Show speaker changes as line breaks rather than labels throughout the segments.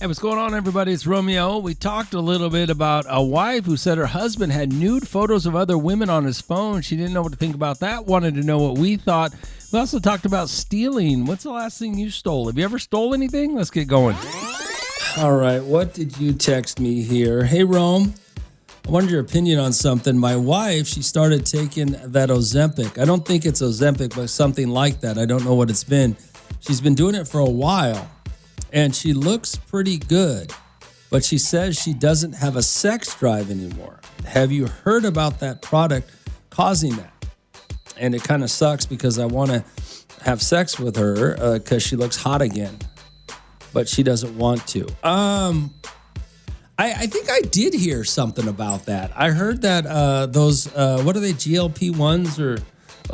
Hey, what's going on, everybody? It's Romeo. We talked a little bit about a wife who said her husband had nude photos of other women on his phone. She didn't know what to think about that, wanted to know what we thought. We also talked about stealing. What's the last thing you stole? Have you ever stole anything? Let's get going. All right, what did you text me here? Hey, Rome, I wanted your opinion on something. My wife, she started taking that Ozempic. I don't think it's Ozempic, but something like that. I don't know what it's been. She's been doing it for a while. And she looks pretty good, but she says she doesn't have a sex drive anymore. Have you heard about that product causing that? And it kind of sucks because I want to have sex with her because she looks hot again, but she doesn't want to. I think I did hear something about that. I heard that those, what are they, GLP-1s or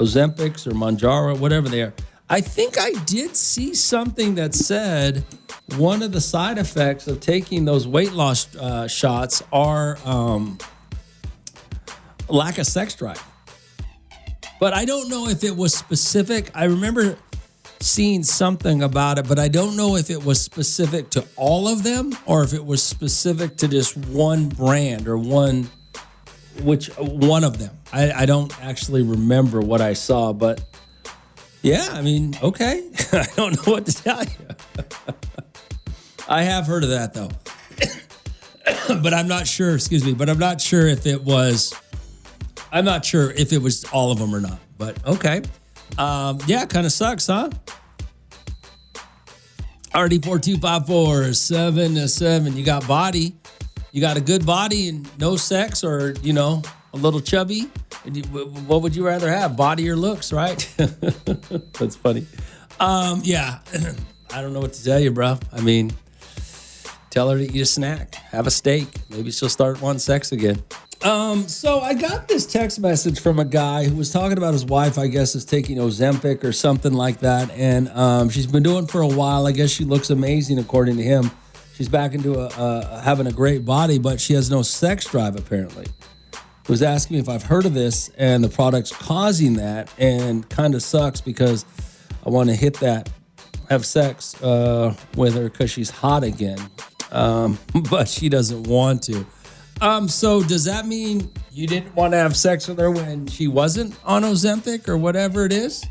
Ozempics or Mounjaro, whatever they are. I think I did see something that said one of the side effects of taking those weight loss shots are lack of sex drive. But I don't know if it was specific. I remember seeing something about it, but I don't know if it was specific to all of them or if it was specific to just one brand or one of them. I don't actually remember what I saw, but yeah, I mean, okay. I don't know what to tell you. I have heard of that, though. But I'm not sure, but I'm not sure if it was all of them or not. But okay. Yeah, kind of sucks, huh? RD4254-7-7. You got body. You got a good body and no sex, or, a little chubby. What would you rather have, body or looks, right? That's funny. Yeah, I don't know what to tell you, bro. I mean, tell her to eat a snack, have a steak. Maybe she'll start wanting sex again. So I got this text message from a guy who was talking about his wife, I guess, is taking Ozempic or something like that. And she's been doing it for a while. I guess she looks amazing, according to him. She's back into having a great body, but she has no sex drive, apparently. He was asking me if I've heard of this and the product's causing that, and kind of sucks because I want to have sex with her because she's hot again, but she doesn't want to. So does that mean you didn't want to have sex with her when she wasn't on Ozempic or whatever it is?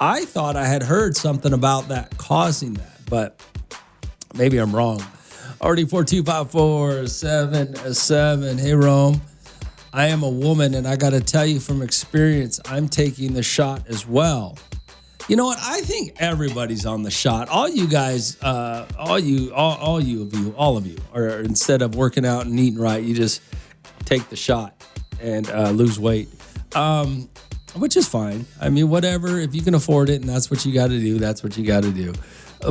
I thought I had heard something about that causing that, but maybe I'm wrong. RD4254-7-7. Hey, Rome. I am a woman, and I got to tell you from experience, I'm taking the shot as well. You know what? I think everybody's on the shot. All you guys, all of you, or instead of working out and eating right, you just take the shot and lose weight, which is fine. I mean, whatever. If you can afford it and that's what you got to do, that's what you got to do.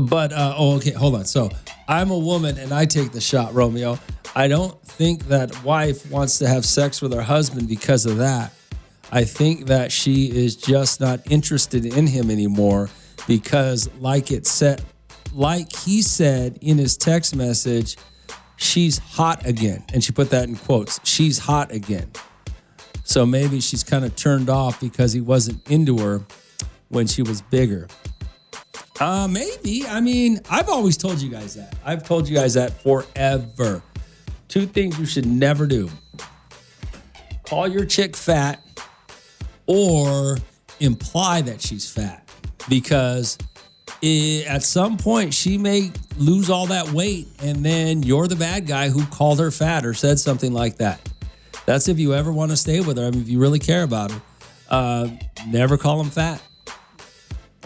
But, okay, hold on. So I'm a woman, and I take the shot, Romeo. I don't think that wife wants to have sex with her husband because of that. I think that she is just not interested in him anymore because, like he said in his text message, she's hot again. And she put that in quotes. She's hot again. So maybe she's kind of turned off because he wasn't into her when she was bigger. Maybe. I mean, I've always told you guys that. I've told you guys that forever. 2 things you should never do. Call your chick fat or imply that she's fat, because at some point she may lose all that weight and then you're the bad guy who called her fat or said something like that. That's if you ever want to stay with her. I mean, if you really care about her, never call them fat,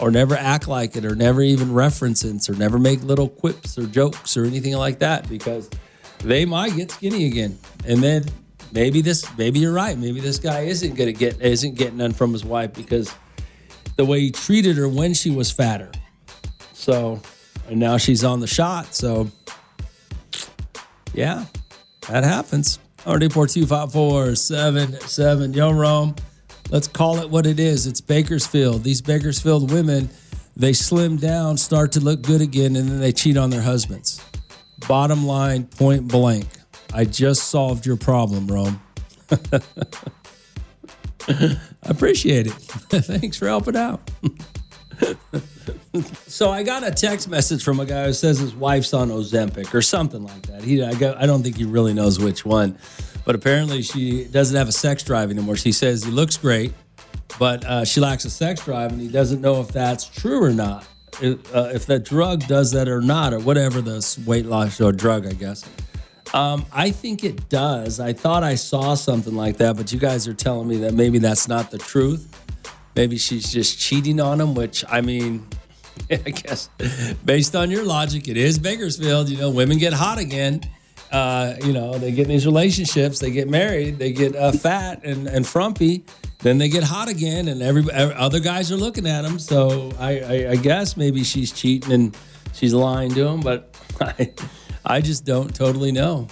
or never act like it, or never even reference it, or never make little quips or jokes or anything like that, because they might get skinny again. And then maybe you're right. Maybe this guy isn't getting none from his wife because the way he treated her when she was fatter. So, and now she's on the shot. So, yeah, that happens. RD4254-7-7. Yo, Rome, let's call it what it is. It's Bakersfield. These Bakersfield women, they slim down, start to look good again, and then they cheat on their husbands. Bottom line, point blank. I just solved your problem, Rome. I appreciate it. Thanks for helping out. So I got a text message from a guy who says his wife's on Ozempic or something like that. I don't think he really knows which one, but apparently she doesn't have a sex drive anymore. She says he looks great, but she lacks a sex drive, and he doesn't know if that's true or not. If that drug does that or not, or whatever this weight loss or drug, I guess. I think it does. I thought I saw something like that, but you guys are telling me that maybe that's not the truth. Maybe she's just cheating on him, which, I mean, I guess based on your logic, it is Bakersfield. You know, women get hot again. They get in these relationships, they get married, they get fat and frumpy. Then they get hot again, and other guys are looking at them. So I guess maybe she's cheating and she's lying to him, but I just don't totally know.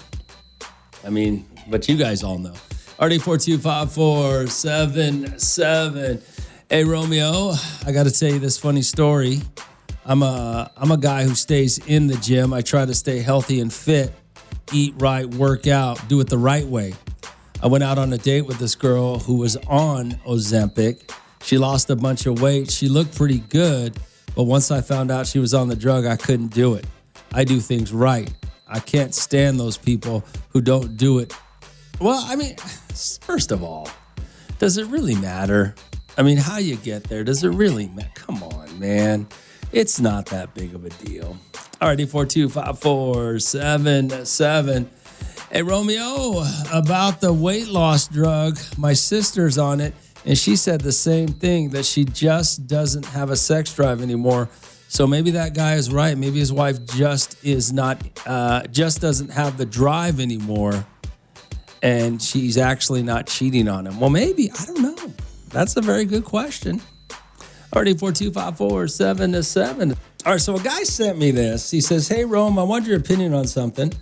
I mean, but you guys all know. RD4254777. Hey, Romeo, I got to tell you this funny story. I'm a guy who stays in the gym. I try to stay healthy and fit, eat right, work out, do it the right way. I went out on a date with this girl who was on Ozempic. She lost a bunch of weight. She looked pretty good, but once I found out she was on the drug, I couldn't do it. I do things right. I can't stand those people who don't do it. Well, I mean, first of all, does it really matter? I mean, how you get there, does it really matter? Come on, man. It's not that big of a deal. All right, 4254777. Hey, Romeo, about the weight loss drug, my sister's on it, and she said the same thing, that she just doesn't have a sex drive anymore. So maybe that guy is right. Maybe his wife just doesn't have the drive anymore, and she's actually not cheating on him. Well, maybe. I don't know. That's a very good question. Already 4254777. All right, so a guy sent me this. He says, hey, Rome, I want your opinion on something.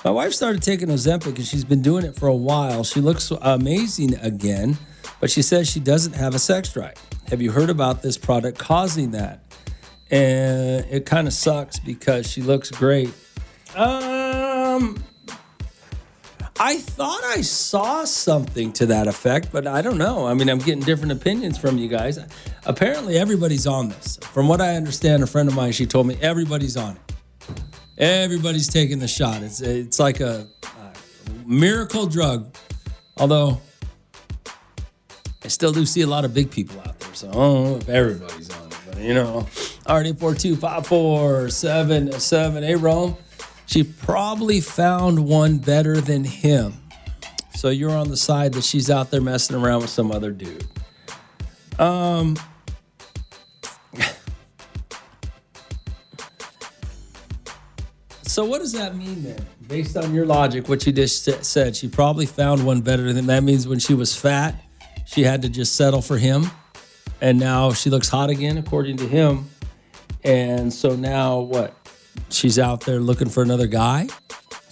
My wife started taking Ozempic, and she's been doing it for a while. She looks amazing again, but she says she doesn't have a sex drive. Have you heard about this product causing that? And it kind of sucks because she looks great. I thought I saw something to that effect, but I don't know. I mean, I'm getting different opinions from you guys. Apparently, everybody's on this. From what I understand, a friend of mine, she told me everybody's on it. Everybody's taking the shot. It's like a miracle drug. Although, I still do see a lot of big people out there, so I don't know if everybody's on it. But, you know, already 4254777. Hey, Rome. She probably found one better than him. So you're on the side that she's out there messing around with some other dude. So what does that mean then? Based on your logic, what you just said, she probably found one better than him. That means when she was fat, she had to just settle for him. And now she looks hot again, according to him. And so now what? She's out there looking for another guy.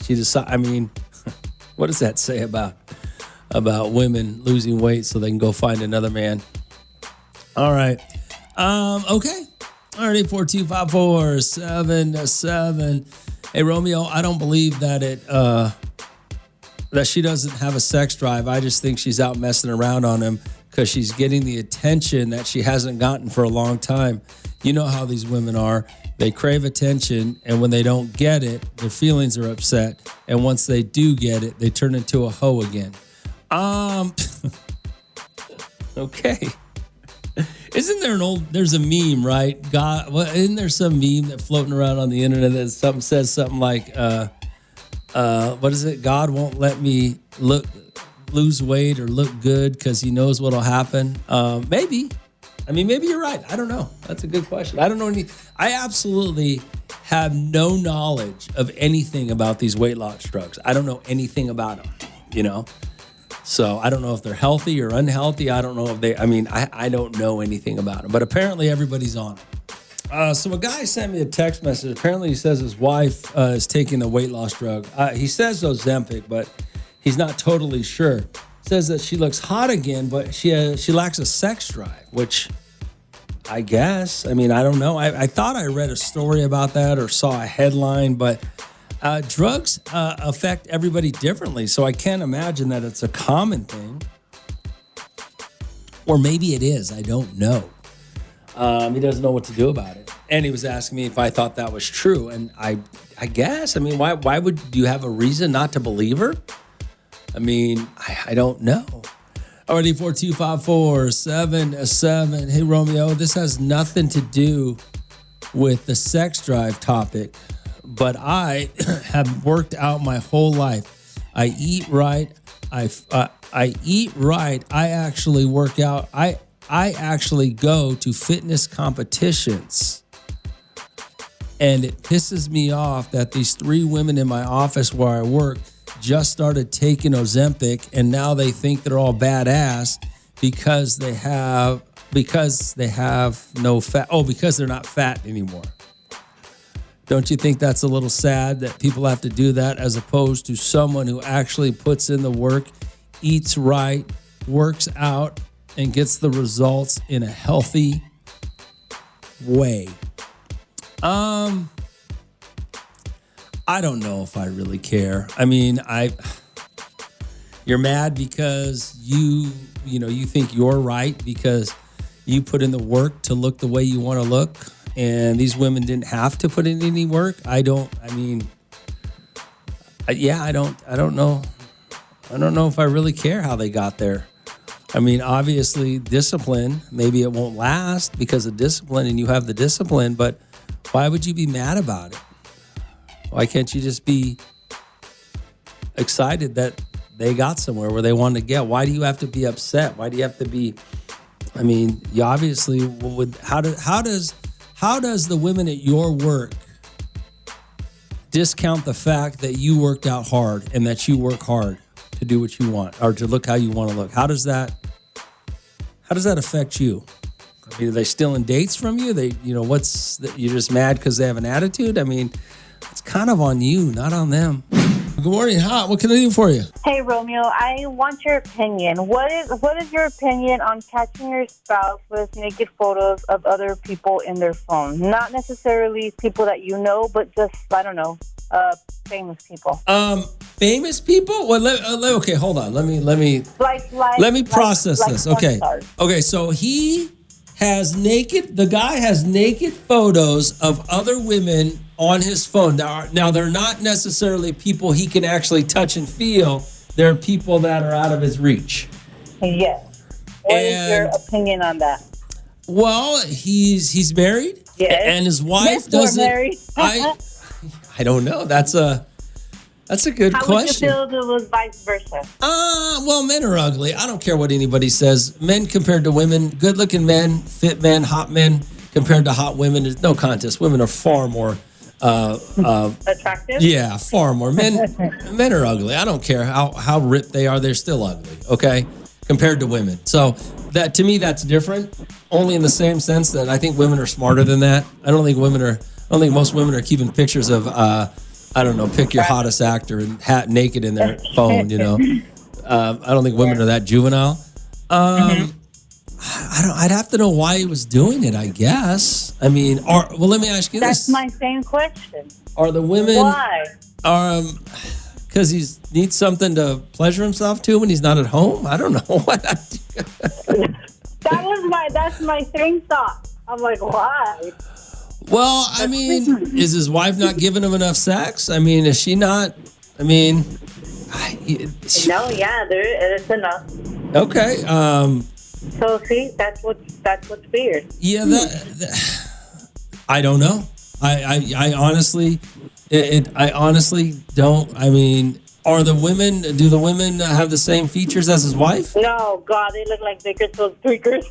I mean, what does that say about women losing weight so they can go find another man? All right. Okay. All right, 4254777. Hey, Romeo, I don't believe that that she doesn't have a sex drive. I just think she's out messing around on him because she's getting the attention that she hasn't gotten for a long time. You know how these women are. They crave attention, and when they don't get it, their feelings are upset. And once they do get it, they turn into a hoe again. Okay. Isn't there there's a meme, right? Isn't there some meme that floating around on the internet that says something like, what is it? God won't let me lose weight or look good because he knows what'll happen. Maybe. I mean, maybe you're right. I don't know. That's a good question. I don't know I absolutely have no knowledge of anything about these weight loss drugs. I don't know anything about them, you know? So I don't know if they're healthy or unhealthy. I don't know if I don't know anything about them, but apparently everybody's on it. So a guy sent me a text message. Apparently he says his wife is taking a weight loss drug. He says Ozempic, but he's not totally sure. Says that she looks hot again, but she lacks a sex drive, which I guess, I mean, I don't know. I thought I read a story about that or saw a headline, but drugs affect everybody differently. So I can't imagine that it's a common thing. Or maybe it is. I don't know. He doesn't know what to do about it. And he was asking me if I thought that was true. And I guess, I mean, why would you have a reason not to believe her? I mean, I don't know. Already 4254777. Hey, Romeo, this has nothing to do with the sex drive topic, but I have worked out my whole life. I eat right. I eat right. I actually work out. I actually go to fitness competitions. And it pisses me off that these 3 women in my office where I work just started taking Ozempic, and now they think they're all badass because they have no fat. Oh, because they're not fat anymore. Don't you think that's a little sad that people have to do that as opposed to someone who actually puts in the work, eats right, works out, and gets the results in a healthy way? I don't know if I really care. I mean, you're mad because you think you're right because you put in the work to look the way you want to look, and these women didn't have to put in any work. I don't know. I don't know if I really care how they got there. I mean, obviously discipline, maybe it won't last because of discipline and you have the discipline, but why would you be mad about it? Why can't you just be excited that they got somewhere where they wanted to get? Why do you have to be upset? Why do you have to be, I mean, you obviously would, how does the women at your work discount the fact that you worked out hard and that you work hard to do what you want or to look how you want to look? How does that affect you? I mean, are they stealing dates from you? You're just mad because they have an attitude? I mean, it's kind of on you, not on them. Good morning, Hot. What can I do for you?
Hey, Romeo, I want your opinion. What is your opinion on catching your spouse with naked photos of other people in their phone? Not necessarily people that you know, but just, I don't know, famous people.
Famous people? Well, okay, hold on. Let me process this. Okay. Okay, so the guy has naked photos of other women on his phone. Now, they're not necessarily people he can actually touch and feel. They're people that are out of his reach.
Yes. What is your opinion on that?
Well, he's married.
Yes.
And his wife doesn't.
Married.
I don't know. That's a good question.
How would you feel if it was vice versa?
Well, men are ugly. I don't care what anybody says. Men compared to women, good-looking men, fit men, hot men, compared to hot women, there's no contest. Women are far more
attractive?
Yeah, far more. Men are ugly. I don't care how ripped they are. They're still ugly, okay, compared to women. So that to me, that's different, only in the same sense that I think women are smarter than that. I don't think most women are keeping pictures of pick your hottest actor and naked in their phone, I don't think women are that juvenile. I'd have to know why he was doing it, I guess. I mean, let me ask you this.
That's my same question.
Are the women...
Why?
Because he needs something to pleasure himself to when he's not at home? I don't know.
That's my same thought. I'm like, why?
Well, I mean, is his wife not giving him enough sex? I mean, is she not? I mean...
No, yeah, it's enough.
Okay.
So see, that's what's weird.
Yeah, I don't know. I honestly don't. I mean, do the women have the same features as his wife?
No, God, they look like Bakersfield tweakers.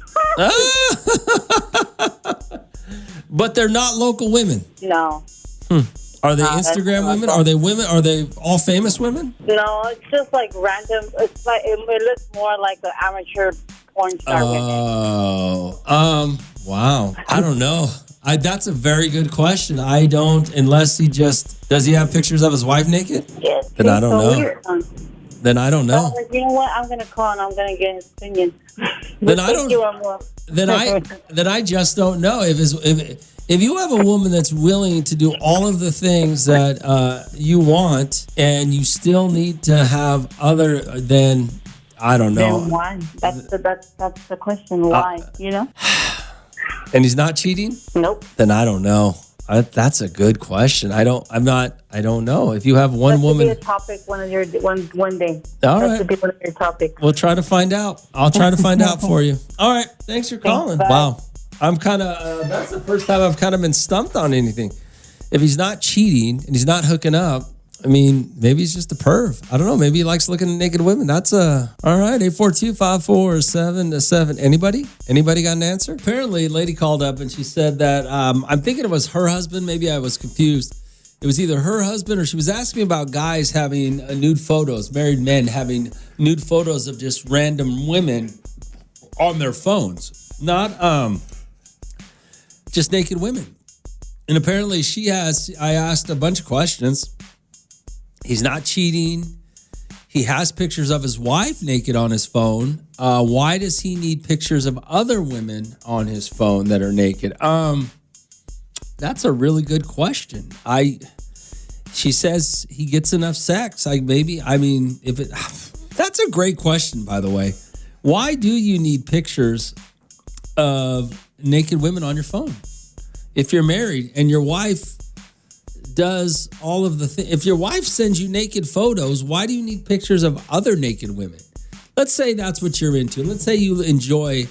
But they're not local women.
No.
Are they Instagram women? Are they women? Are they all famous women?
No, it's just like random. It's like it looks more like an amateur porn star women.
Oh, wow. I don't know. That's a very good question. I don't, unless does he have pictures of his wife naked?
Yes.
Then I don't know.
Weird.
Then I don't know.
You know what? I'm gonna call and I'm gonna get his opinion.
Then I don't. Then I just don't know if you have a woman that's willing to do all of the things that you want, and you still need to have other than, I don't know.
Then why? That's the question. Why?
And he's not cheating?
Nope.
Then I don't know. That's a good question. I don't know. If you have one woman.
That should be a topic one day.
All right.
That should be one of your topics.
We'll try to find out. I'll try to find out for you. All right. Thanks for calling.
Bye.
Wow. I'm kind of, that's the first time I've kind of been stumped on anything. If he's not cheating and he's not hooking up, I mean, maybe he's just a perv. I don't know. Maybe he likes looking at naked women. That's all right. 842-547-7. Anybody got an answer? Apparently, a lady called up and she said that, I'm thinking it was her husband. Maybe I was confused. It was either her husband or she was asking me about guys having nude photos, married men having nude photos of just random women on their phones. Not just naked women. And apparently I asked a bunch of questions. He's not cheating. He has pictures of his wife naked on his phone. Why does he need pictures of other women on his phone that are naked? That's a really good question. She says he gets enough sex. That's a great question, by the way. Why do you need pictures of naked women on your phone? If you're married and your wife does all of the things, if your wife sends you naked photos, why do you need pictures of other naked women? Let's say that's what you're into. Let's say you enjoy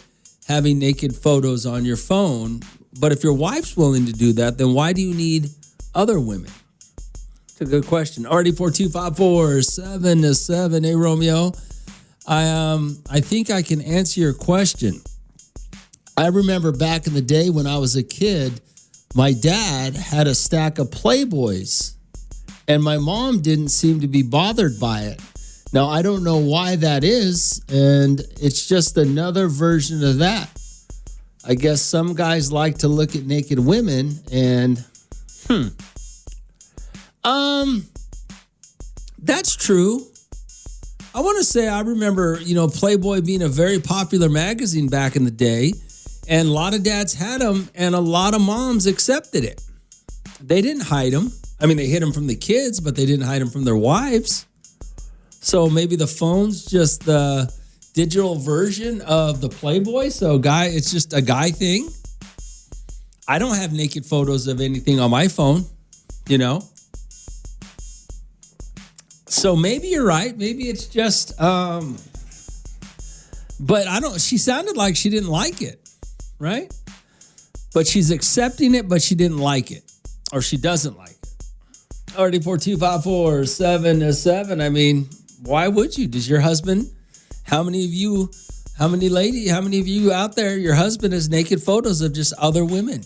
having naked photos on your phone, but if your wife's willing to do that, then why do you need other women? It's a good question. RD42547-7. Hey, Romeo. I think I can answer your question. I remember back in the day when I was a kid, my dad had a stack of Playboys, and my mom didn't seem to be bothered by it. Now, I don't know why that is, and it's just another version of that. I guess some guys like to look at naked women, and that's true. I want to say I remember, Playboy being a very popular magazine back in the day. And a lot of dads had them, and a lot of moms accepted it. They didn't hide them. I mean, they hid them from the kids, but they didn't hide them from their wives. So maybe the phone's just the digital version of the Playboy. So it's just a guy thing. I don't have naked photos of anything on my phone, So maybe you're right. Maybe it's just, but she sounded like she didn't like it. Right? But she's accepting it, but she didn't like it. Or she doesn't like it. RD42547-7. I mean, why would you? Does your husband, how many of you out there, your husband has naked photos of just other women?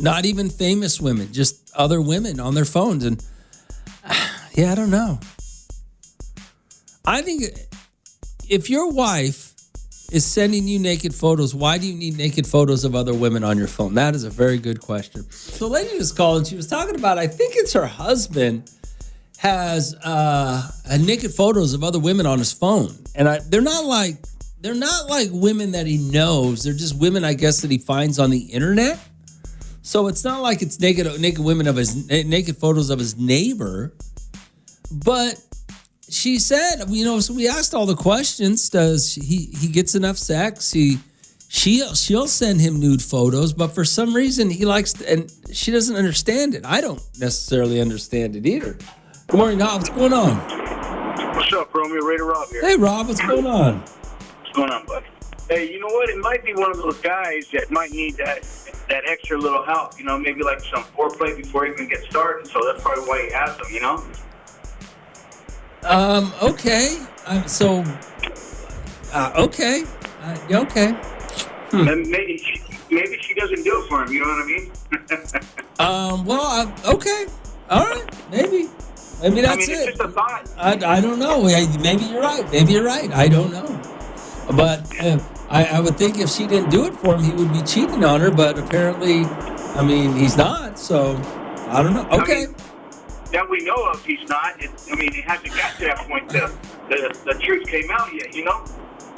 Not even famous women, just other women on their phones. And I don't know. I think if your wife is sending you naked photos, why do you need naked photos of other women on your phone? That is a very good question. So the lady was calling, she was talking about, I think it's her husband has naked photos of other women on his phone. And they're not like women that he knows. They're just women, I guess, that he finds on the internet. So it's not like it's naked photos of his neighbor. But she said, so we asked all the questions. Does he gets enough sex? She'll send him nude photos, but for some reason he likes and she doesn't understand it. I don't necessarily understand it either. Good morning, Rob. What's going on?
What's up, Romeo? Raider Rob here.
Hey, Rob. What's going on?
What's going on, bud? Hey, you know what? It might be one of those guys that might need that extra little help. Maybe like some foreplay before he even gets started. So that's probably why he asked him.
Okay. Okay. Okay.
And maybe she doesn't do it for him. You know what I mean?
Okay. All right. Maybe that's it.
It's just a thought.
I don't know. Maybe you're right. I don't know. But I would think if she didn't do it for him, he would be cheating on her. But apparently, he's not. So I don't know. Okay.
That we know of, he's not. It hasn't got to that point. The truth came out yet,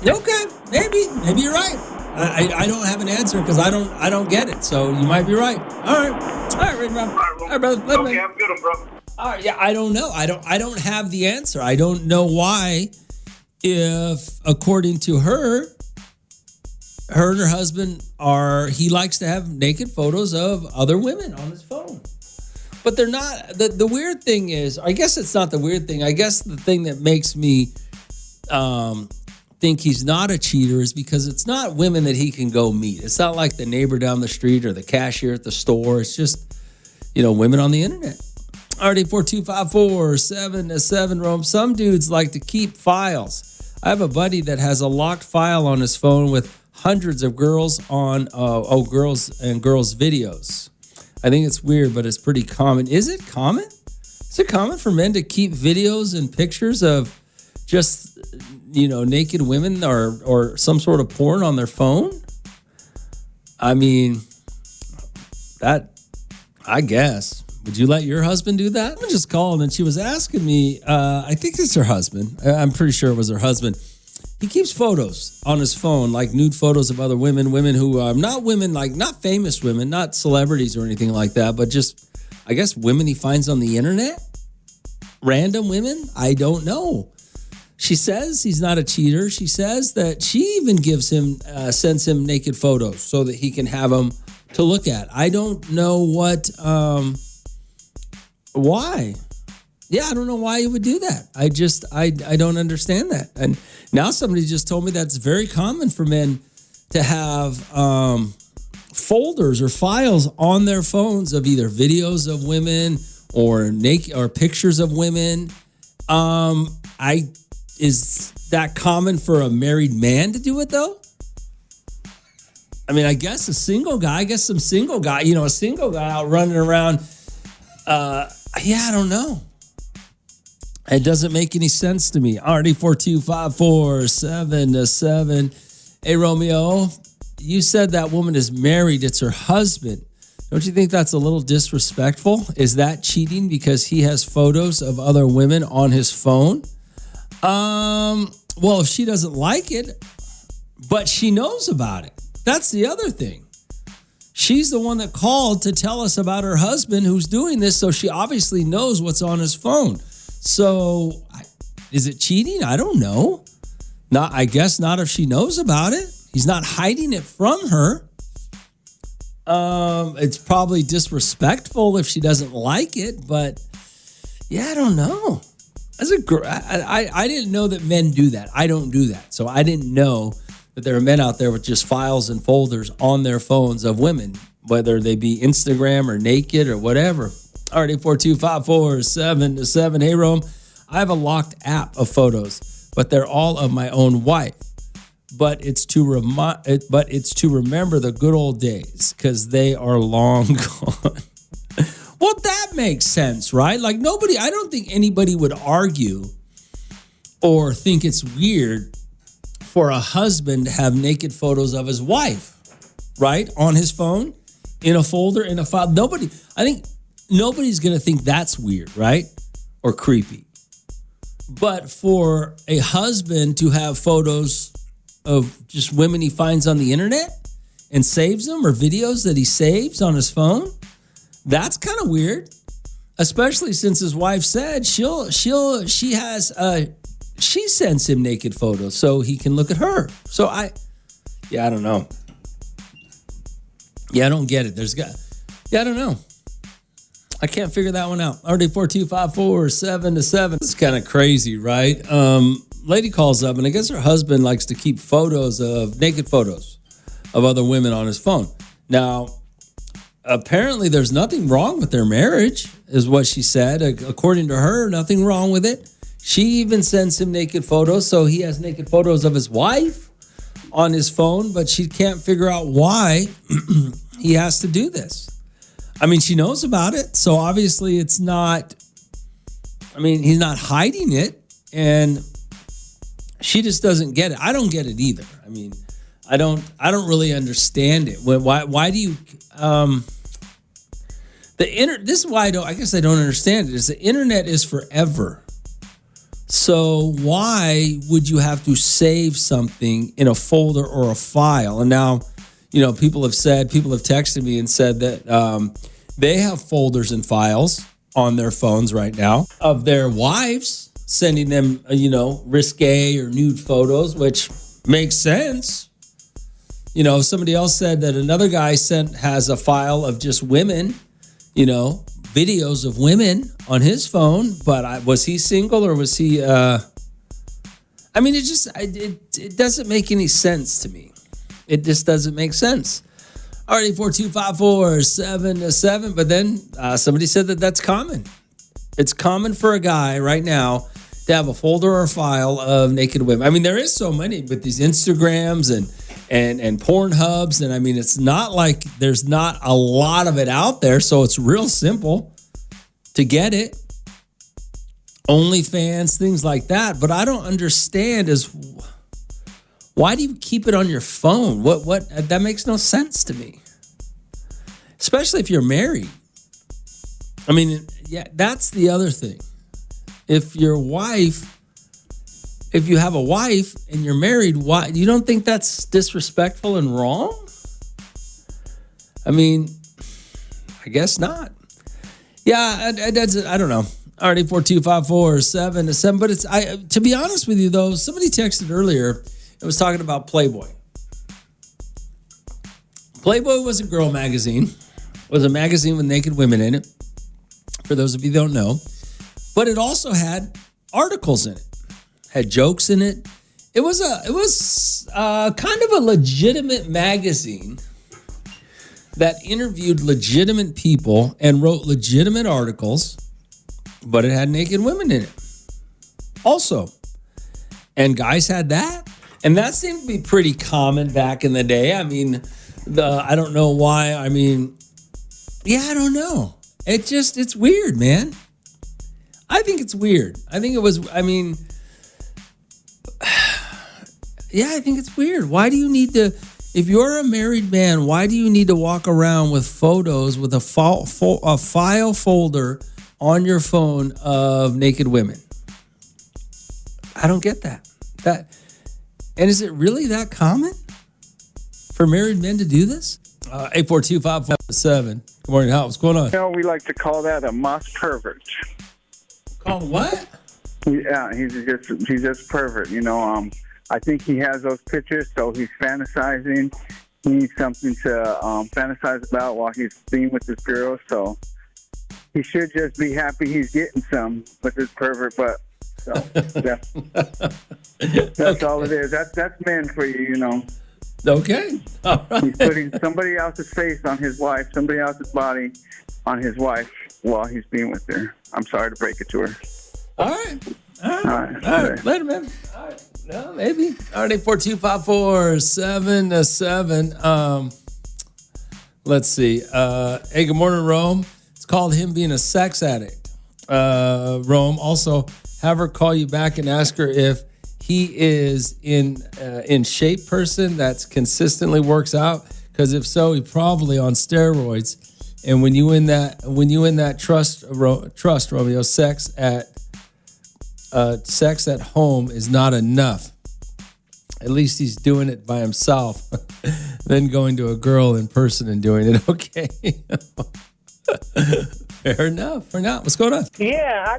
Okay, maybe you're right. I don't have an answer because I don't get it. So you might be right. All right, Ray Rob. All right, brother.
Okay, have a good one, bro.
All right, yeah, I don't know. I don't have the answer. I don't know why. If according to her, her and her husband he likes to have naked photos of other women on his phone. But they're not, the weird thing is, I guess it's not the weird thing. I guess the thing that makes me think he's not a cheater is because it's not women that he can go meet. It's not like the neighbor down the street or the cashier at the store. It's just, women on the internet. Already 42547-7 Rome. Some dudes like to keep files. I have a buddy that has a locked file on his phone with hundreds of girls on girls and girls videos. I think it's weird, but it's pretty common. Is it common? Is it common for men to keep videos and pictures of just, naked women or some sort of porn on their phone? I mean, I guess. Would you let your husband do that? I just called and she was asking me, I think it's her husband. I'm pretty sure it was her husband. He keeps photos on his phone, like nude photos of other women who are not women, like not famous women, not celebrities or anything like that, but just, I guess, women he finds on the internet. Random women. I don't know. She says he's not a cheater. She says that she even sends him naked photos so that he can have them to look at. I don't know why. Yeah, I don't know why he would do that. I don't understand that. And now somebody just told me that's very common for men to have folders or files on their phones of either videos of women or naked or pictures of women. Is that common for a married man to do it though? I mean, I guess some single guy out running around. I don't know. It doesn't make any sense to me. Already 42547-7. Hey, Romeo, you said that woman is married. It's her husband. Don't you think that's a little disrespectful? Is that cheating because he has photos of other women on his phone? Well, if she doesn't like it, but she knows about it. That's the other thing. She's the one that called to tell us about her husband who's doing this, so she obviously knows what's on his phone. So, is it cheating? I don't know. I guess not if she knows about it. He's not hiding it from her. It's probably disrespectful if she doesn't like it, but yeah, I don't know. I didn't know that men do that. I don't do that. So I didn't know that there are men out there with just files and folders on their phones of women, whether they be Instagram or naked or whatever. Already 42547-7. Hey, Rome, I have a locked app of photos, but they're all of my own wife. But it's to remember the good old days because they are long gone. Well, that makes sense, right? Like I don't think anybody would argue or think it's weird for a husband to have naked photos of his wife, right? On his phone, in a folder, in a file. I think nobody's going to think that's weird, right? Or creepy. But for a husband to have photos of just women he finds on the internet and saves them, or videos that he saves on his phone, that's kind of weird. Especially since his wife said she sends him naked photos so he can look at her. So I don't know. Yeah, I don't get it. I don't know. I can't figure that one out. Already 42547-7. This is kind of crazy, right? Lady calls up, and I guess her husband likes to keep naked photos of other women on his phone. Now, apparently there's nothing wrong with their marriage, is what she said. According to her, nothing wrong with it. She even sends him naked photos, so he has naked photos of his wife on his phone, but she can't figure out why he has to do this. I mean, she knows about it, so obviously he's not hiding it, and she just doesn't get it. I don't get it either. I mean, I don't really understand it. Why do you this is why I guess I don't understand it, is the internet is forever. So why would you have to save something in a folder or a file? And now, people have texted me and said that they have folders and files on their phones right now of their wives sending them, risque or nude photos, which makes sense. Somebody else said that another guy has a file of just women, videos of women on his phone. But was he single or was he? It doesn't make any sense to me. It just doesn't make sense. All right, 842-547-7. But then somebody said that's common. It's common for a guy right now to have a folder or a file of naked women. I mean, there is so many, but these Instagrams and porn hubs, and I mean, it's not like there's not a lot of it out there, so it's real simple to get it. OnlyFans, things like that. But I don't understand why do you keep it on your phone? What that makes no sense to me. Especially if you're married. I mean, yeah, that's the other thing. If you have a wife and you're married, why you don't think that's disrespectful and wrong? I mean, I guess not. Yeah, I don't know. All right, 842-547-7. But to be honest with you, though, somebody texted earlier and was talking about Playboy. Playboy was a girl magazine. It was a magazine with naked women in it, for those of you who don't know. But it also had articles in it, had jokes in it. It was kind of a legitimate magazine that interviewed legitimate people and wrote legitimate articles, but it had naked women in it also. And guys had that. And that seemed to be pretty common back in the day. I mean, I don't know why. I mean, yeah, I don't know. It's weird, man. I think it's weird. I think it's weird. Why do you need to, if you're a married man, why do you need to walk around with photos with a file folder on your phone of naked women? I don't get that. And is it really that common for married men to do this? 842-547. Good morning, Hal. What's going on?
We like to call that a moss pervert.
Call what?
Yeah, he's just pervert. I think he has those pictures, so he's fantasizing. He needs something to fantasize about while he's being with this girl. So he should just be happy he's getting some with this pervert. But so that's all it is. That's men for you.
Okay. All right.
He's putting somebody else's face on his wife, somebody else's body on his wife while he's being with her. I'm sorry to break it to her.
All right. Later, man. All right. No, maybe. All right, 842-547-7. Let's see. Hey, good morning, Rome. It's called him being a sex addict. Rome, also have her call you back and ask her if he is in shape person that's consistently works out, because if so, he probably on steroids. And when you in that trust, Romeo, sex at home is not enough. At least he's doing it by himself, then going to a girl in person and doing it. Okay. Fair enough. What's going on?
Yeah,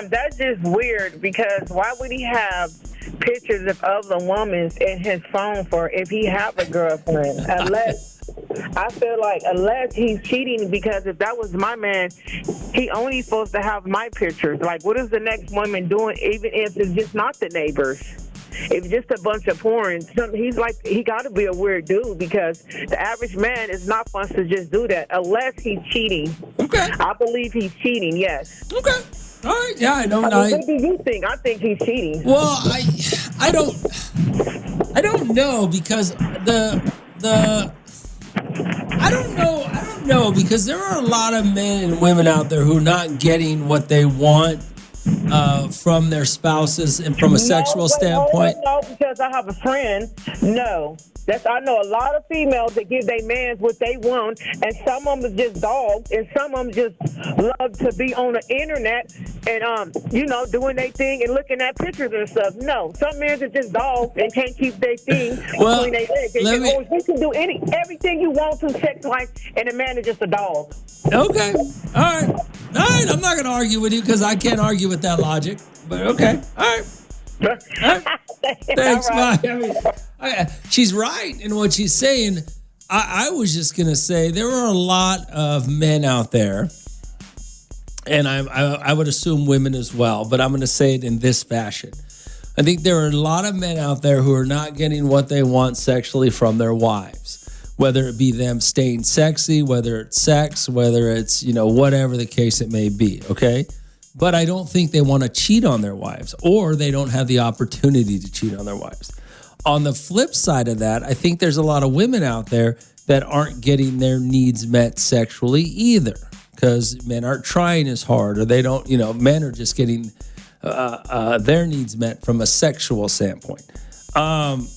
that's just weird, because why would he have pictures of other women in his phone for if he have a girlfriend? Unless he's cheating, because if that was my man, he only supposed to have my pictures. Like, what is the next woman doing, even if it's just not the neighbors? If just a bunch of porn, he got to be a weird dude, because the average man is not supposed to just do that unless he's cheating. Okay. I believe he's cheating, yes.
Okay. All right. Yeah, I don't know.
What do you think? I think he's cheating.
Well, I don't know, because I don't know, because there are a lot of men and women out there who are not getting what they want from their spouses and from a sexual standpoint.
No, because I have a friend. No. I know a lot of females that give their mans what they want, and some of them is just dogs, and some of them just love to be on the internet and doing their thing and looking at pictures and stuff. No, some men are just dogs and can't keep their thing between their legs. You can do everything you want to sex-wise, and a man is just a dog.
Okay, all right. I'm not going to argue with you, because I can't argue with that logic. But okay, all right. Thanks,
All right.
Mike. She's right in what she's saying. I was just going to say there are a lot of men out there, and I would assume women as well, but I'm going to say it in this fashion. I think there are a lot of men out there who are not getting what they want sexually from their wives, whether it be them staying sexy, whether it's sex, whether it's, whatever the case it may be, okay? But I don't think they want to cheat on their wives, or they don't have the opportunity to cheat on their wives. On the flip side of that, I think there's a lot of women out there that aren't getting their needs met sexually either, because men aren't trying as hard, or they don't, men are just getting their needs met from a sexual standpoint. And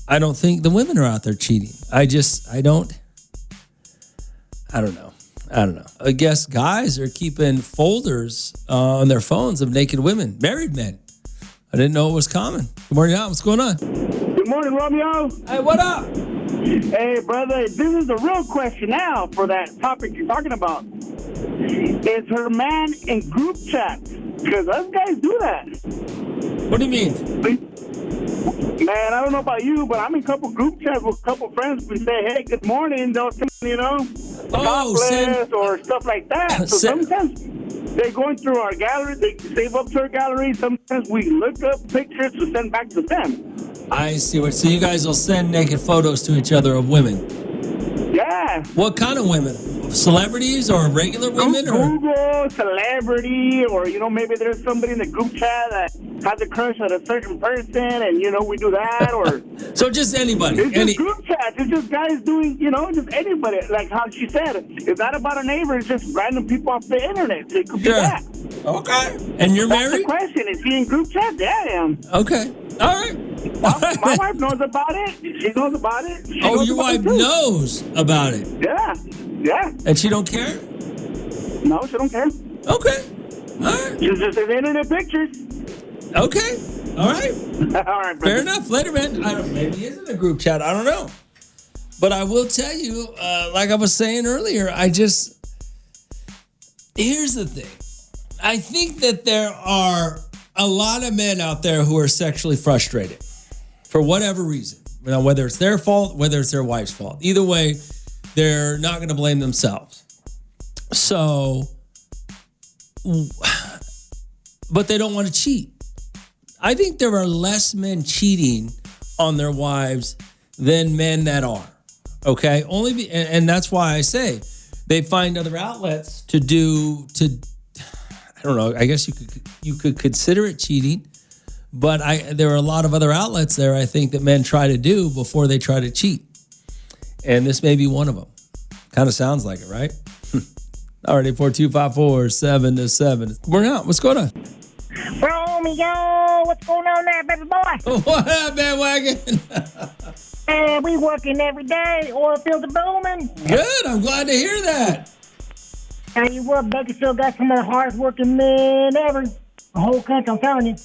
I don't think the women are out there cheating. I don't know. I guess guys are keeping folders on their phones of naked women, married men. I didn't know it was common. Good morning, Al. What's going on?
Good morning, Romeo.
Hey, what up?
Hey, brother, this is the real question now for that topic you're talking about. Is her man in group chats? Because us guys do that.
What do you mean?
Man, I don't know about you, but I'm in a couple group chats with a couple friends who say, hey, good morning, they'll say, topless or stuff like that. So sometimes they're going through our gallery, they save up to our gallery. Sometimes we look up pictures to send back to them.
I see. So you guys will send naked photos to each other of women?
Yeah.
What kind of women? Celebrities or regular women?
Google, celebrity, or, maybe there's somebody in the group chat that has a crush on a certain person, and, we do that, or...
So just anybody?
It's just group chats. It's just guys doing, just anybody. Like how she said, it's not about a neighbor. It's just random people off the internet. So it could be that.
Okay. And you're
That's
married?
the question. Is he in group chat? Yeah, I am.
Okay. All right.
My wife knows about it. She knows about it.
Your wife knows about it?
Yeah. Yeah.
And she don't care?
No, she don't care.
Okay. All right.
She's just in internet pictures.
Okay. All right.
All right, brother.
Fair enough. Later, man. Maybe he is in a group chat. I don't know. But I will tell you, like I was saying earlier, here's the thing. I think that there are a lot of men out there who are sexually frustrated for whatever reason. Whether it's their fault, whether it's their wife's fault. Either way, they're not going to blame themselves. So, but they don't want to cheat. I think there are less men cheating on their wives than men that are. Okay? And that's why I say they find other outlets to I don't know, I guess you could consider it cheating, but there are a lot of other outlets there I think that men try to do before they try to cheat. And this may be one of them. Kind of sounds like it, right? All right, 842-547-7. We're out. What's going on?
Romeo, what's going on there, baby boy?
What up, bandwagon?
Hey, we working every day. Oil fields are booming.
Good. I'm glad to hear that.
Tell you what, Bakersfield got some of the hardest working men ever. The whole country, I'm telling you.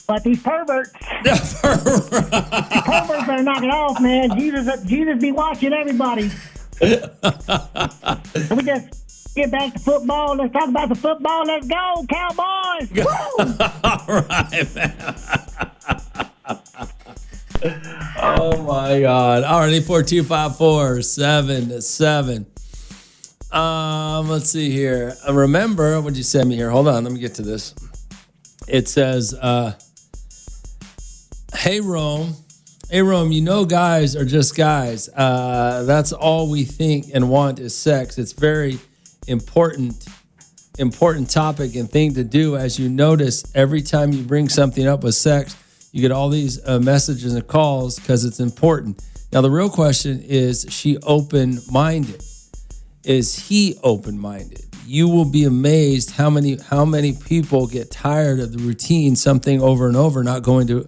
But these perverts, perverts better knock it off, man. Jesus be watching everybody. So we just get back to football. Let's talk about the football. Let's go, Cowboys. Woo!
All right, man. Oh, my God. All right, 842-547-7. Let's see here. Remember, what'd you send me here? Hold on, let me get to this. It says, hey, Rome, guys are just guys. That's all we think and want is sex. It's very important topic and thing to do. As you notice, every time you bring something up with sex, you get all these messages and calls because it's important. Now, the real question is she open-minded? Is he open-minded? You will be amazed how many people get tired of the routine, something over and over, not going to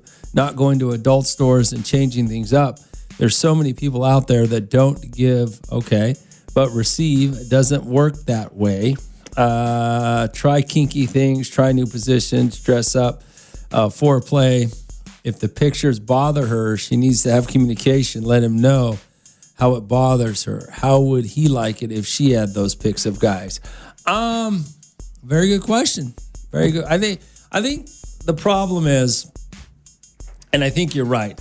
adult stores and changing things up. There's so many people out there that don't give, but receive. It doesn't work that way. Try kinky things, try new positions, dress up, foreplay. If the pictures bother her, she needs to have communication. Let him know how it bothers her. How would he like it if she had those pics of guys? Very good question. Very good. I think the problem is, and I think you're right,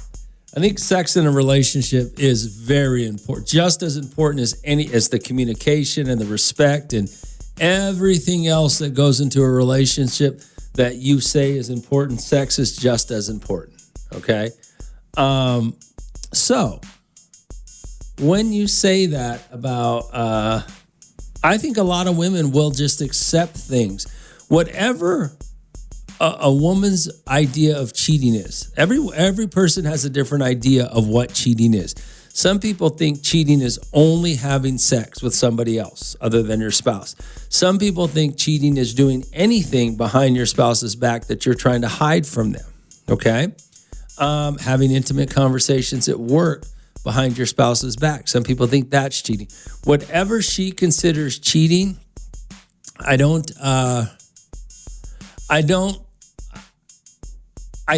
I think sex in a relationship is very important, just as important as the communication and the respect and everything else that goes into a relationship that you say is important. Sex is just as important. Okay. So when you say that about, I think a lot of women will just accept things, whatever a woman's idea of cheating is. Every person has a different idea of what cheating is. Some people think cheating is only having sex with somebody else other than your spouse. Some people think cheating is doing anything behind your spouse's back that you're trying to hide from them. Okay? Having intimate conversations at work behind your spouse's back. Some people think that's cheating. Whatever she considers cheating, I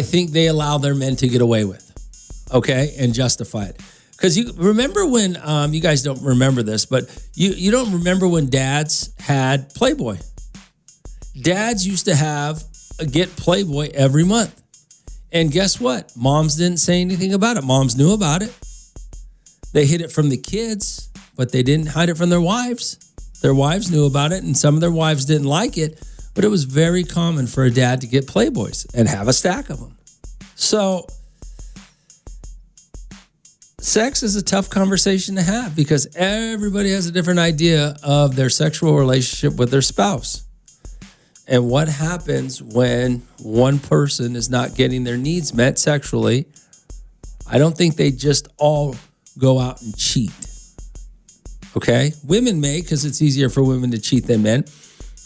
think they allow their men to get away with, okay, and justify it. Because you remember when, you guys don't remember this, but you don't remember when dads had Playboy. Dads used to get Playboy every month. And guess what? Moms didn't say anything about it. Moms knew about it. They hid it from the kids, but they didn't hide it from their wives. Their wives knew about it, and some of their wives didn't like it, but it was very common for a dad to get Playboys and have a stack of them. So sex is a tough conversation to have because everybody has a different idea of their sexual relationship with their spouse. And what happens when one person is not getting their needs met sexually? I don't think they just all go out and cheat. Okay? Women may, because it's easier for women to cheat than men.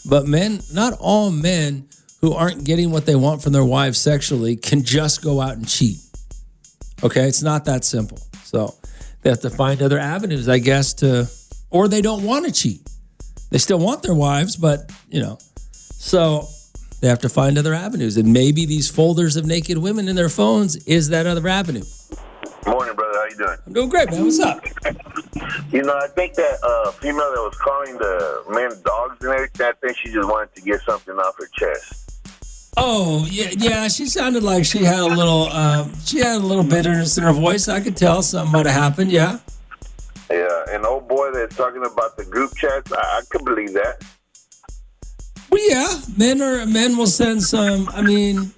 But men, not all men who aren't getting what they want from their wives sexually can just go out and cheat. Okay? It's not that simple. So they have to find other avenues, I guess, or they don't want to cheat. They still want their wives, but, so they have to find other avenues. And maybe these folders of naked women in their phones is that other avenue.
Morning, brother. How you doing?
I'm doing great, man. What's up?
I think that female that was calling the men dogs and everything, I think she just wanted to get something off her chest.
Oh, yeah. She sounded like she had a little bitterness in her voice. I could tell something might have happened, yeah.
Yeah, and old boy that's talking about the group chats, I could believe that.
Well, yeah, men will send some. I mean,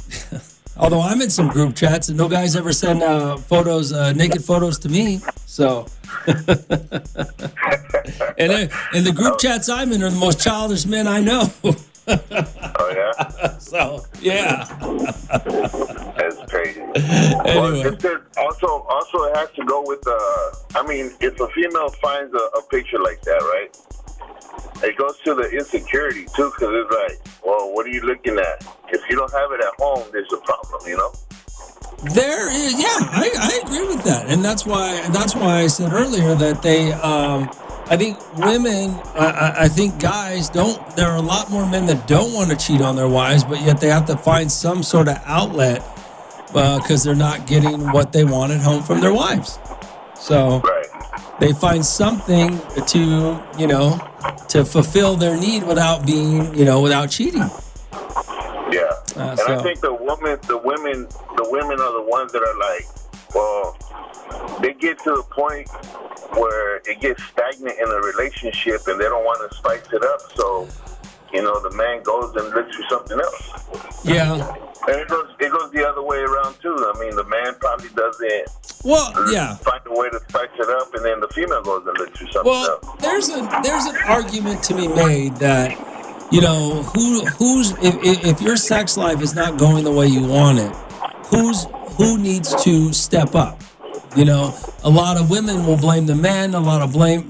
although I'm in some group chats and no guys ever send photos, naked photos to me. So, and the group chats I'm in are the most childish men I know.
Oh yeah.
So yeah.
That's crazy.
Anyway.
Well, also it has to go with if a female finds a picture like that, right? It goes to the insecurity too, because it's like, well, what are you looking at? If you don't have it at home, there's a problem,
There is, I agree with that, and that's why I said earlier that they, I think women, I think guys don't. There are a lot more men that don't want to cheat on their wives, but yet they have to find some sort of outlet because they're not getting what they want at home from their wives. So they find something to fulfill their need without being, without cheating.
Yeah, and I think the women are the ones that are like, well, they get to a point where it gets stagnant in a relationship and they don't want to spice it up. So, the man goes and looks for something else.
Yeah.
And it goes the other way around too. I mean, the man probably doesn't find a way to spice it up, and then the female goes and looks for something else.
Well, there's an argument to be made that, if your sex life is not going the way you want it, who needs to step up? A lot of women will blame the men. A lot of blame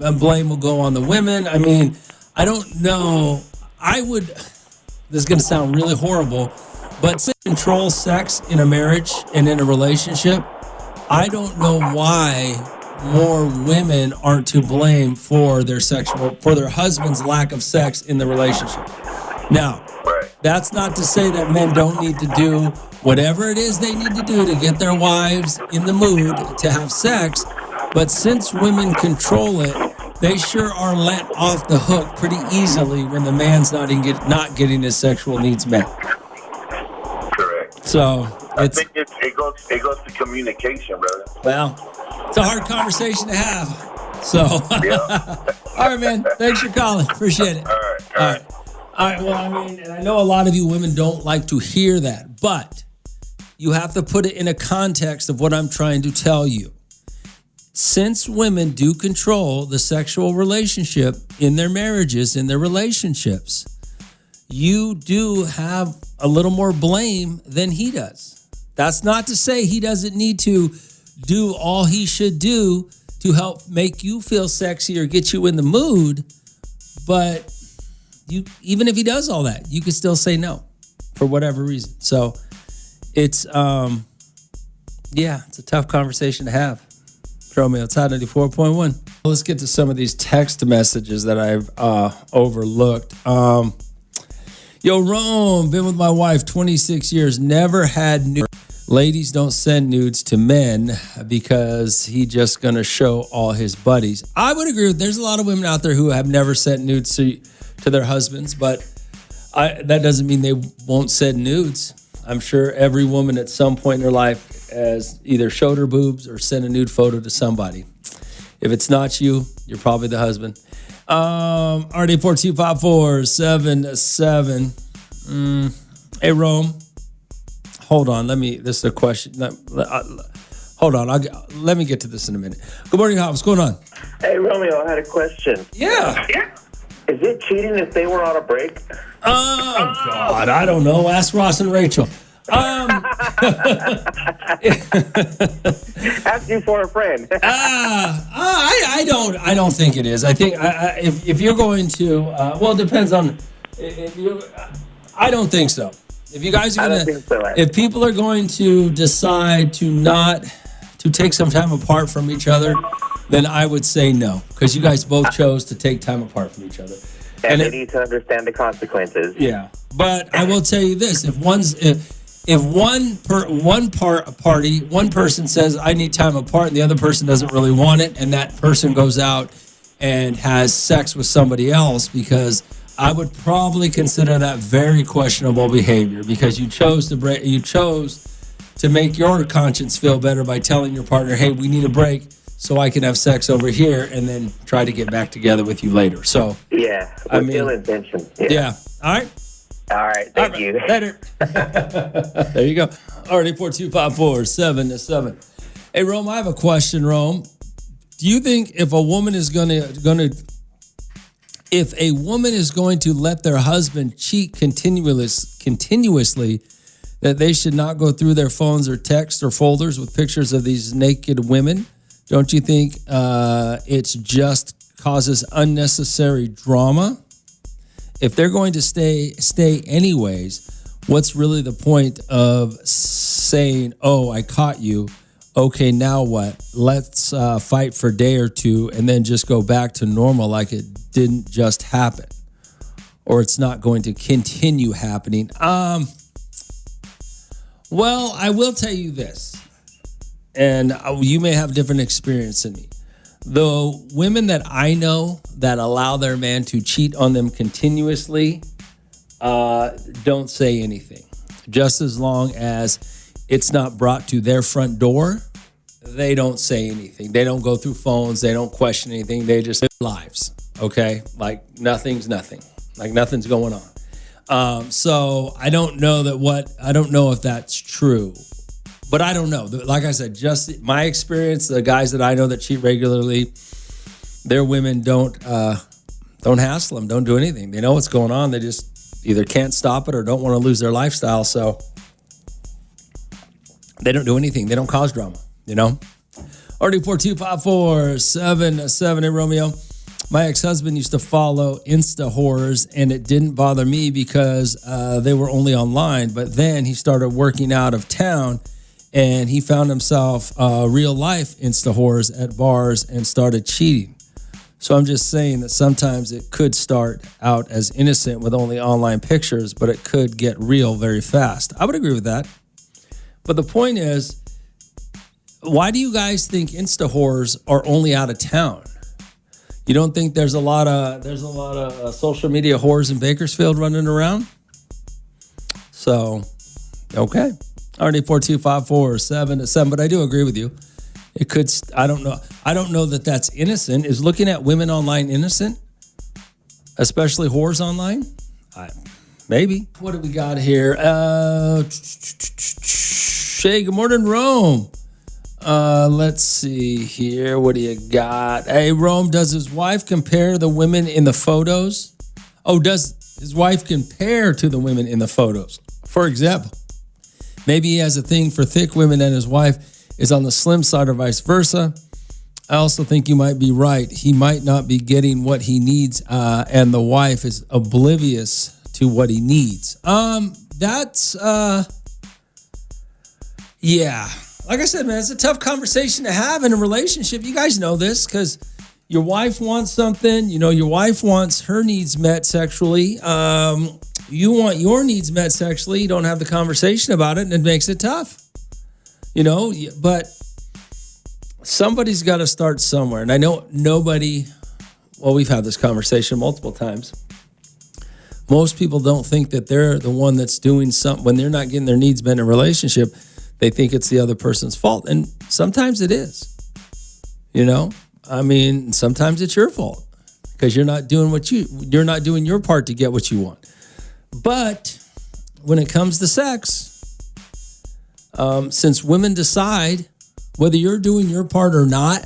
will go on the women. I mean, I don't know. This is going to sound really horrible, but to control sex in a marriage and in a relationship, I don't know why more women aren't to blame for their husband's lack of sex in the relationship. Now, that's not to say that men don't need to do whatever it is they need to do to get their wives in the mood to have sex, but since women control it, they sure are let off the hook pretty easily when the man's not getting his sexual needs met. So
I think it goes to communication, brother.
Well, it's a hard conversation to have. So, all right, man. Thanks for calling. Appreciate it.
All right.
Well, I mean, and I know a lot of you women don't like to hear that, but you have to put it in a context of what I'm trying to tell you. Since women do control the sexual relationship in their marriages, in their relationships, you do have a little more blame than he does. That's not to say he doesn't need to do all he should do to help make you feel sexy or get you in the mood. But even if he does all that, you can still say no for whatever reason. So it's a tough conversation to have. Romeo, it's Hot 94.1. Let's get to some of these text messages that I've overlooked. Yo, Rome, been with my wife 26 years, never had nudes. Ladies don't send nudes to men because he just going to show all his buddies. I would agree. There's a lot of women out there who have never sent nudes to their husbands, but that doesn't mean they won't send nudes. I'm sure every woman at some point in her life has either showed her boobs or sent a nude photo to somebody. If it's not you, you're probably the husband. RD42547. Hey, Rome. Hold on. This is a question. Hold on. Let me get to this in a minute. Good morning, Hop. What's going on?
Hey, Romeo, I had a question.
Yeah.
Is it cheating if they were on a break?
Oh, God. I don't know. Ask Ross and Rachel.
Asking for a friend.
I don't think it is. I think if you're going to, well, it depends on. I don't think so. If you guys are gonna, if people are going to decide to take some time apart from each other, then I would say no, because you guys both chose to take time apart from each other,
and they need to understand the consequences.
Yeah, but I will tell you this: if one person says I need time apart, and the other person doesn't really want it, and that person goes out and has sex with somebody else, because I would probably consider that very questionable behavior, because you chose to make your conscience feel better by telling your partner, hey, we need a break so I can have sex over here, and then try to get back together with you later. So
yeah, with ill intention.
Yeah. All right.
Thank you.
Later. There you go. Already 42547. Hey, Rome, I have a question, Rome. Do you think if a woman is going to let their husband cheat continuously, that they should not go through their phones or texts or folders with pictures of these naked women? Don't you think it's just causes unnecessary drama? If they're going to stay anyways, what's really the point of saying, oh, I caught you. Okay, now what? Let's fight for a day or two and then just go back to normal like it didn't just happen, or it's not going to continue happening. Well, I will tell you this, and you may have different experience than me. The women that I know that allow their man to cheat on them continuously don't say anything. Just as long as it's not brought to their front door, they don't say anything. They don't go through phones. They don't question anything. They just live lives, okay? Like nothing's nothing. Like nothing's going on. So I don't know if that's true. But I don't know. Like I said, just my experience, the guys that I know that cheat regularly, their women don't hassle them, don't do anything. They know what's going on. They just either can't stop it or don't want to lose their lifestyle. So they don't do anything. They don't cause drama, you know? RD42547. Hey, Romeo. My ex-husband used to follow Insta horrors, and it didn't bother me because they were only online. But then he started working out of town, and he found himself real life Insta whores at bars and started cheating. So I'm just saying that sometimes it could start out as innocent with only online pictures, but it could get real very fast. I would agree with that. But the point is, why do you guys think Insta whores are only out of town? You don't think there's a lot of social media whores in Bakersfield running around? So, okay. Already 42547 but I do agree with you. It could, I don't know that that's innocent. Is looking at women online innocent? Especially whores online? Maybe. What do we got here? Hey, good morning, Rome. Let's see here. What do you got? Hey, Rome, does his wife compare the women in the photos? Oh, does his wife compare to the women in the photos? For example, maybe he has a thing for thick women and his wife is on the slim side or vice versa. I also think you might be right. He might not be getting what he needs, and the wife is oblivious to what he needs. Yeah. Like I said, man, it's a tough conversation to have in a relationship. You guys know this because your wife wants something. You know, your wife wants her needs met sexually. You want your needs met sexually. You don't have the conversation about it, and it makes it tough. You know, but somebody's got to start somewhere. And I know we've had this conversation multiple times. Most people don't think that they're the one that's doing something when they're not getting their needs met in a relationship. They think it's the other person's fault. And sometimes it is. You know, I mean, sometimes it's your fault because you're not doing you're not doing your part to get what you want. But when it comes to sex, since women decide whether you're doing your part or not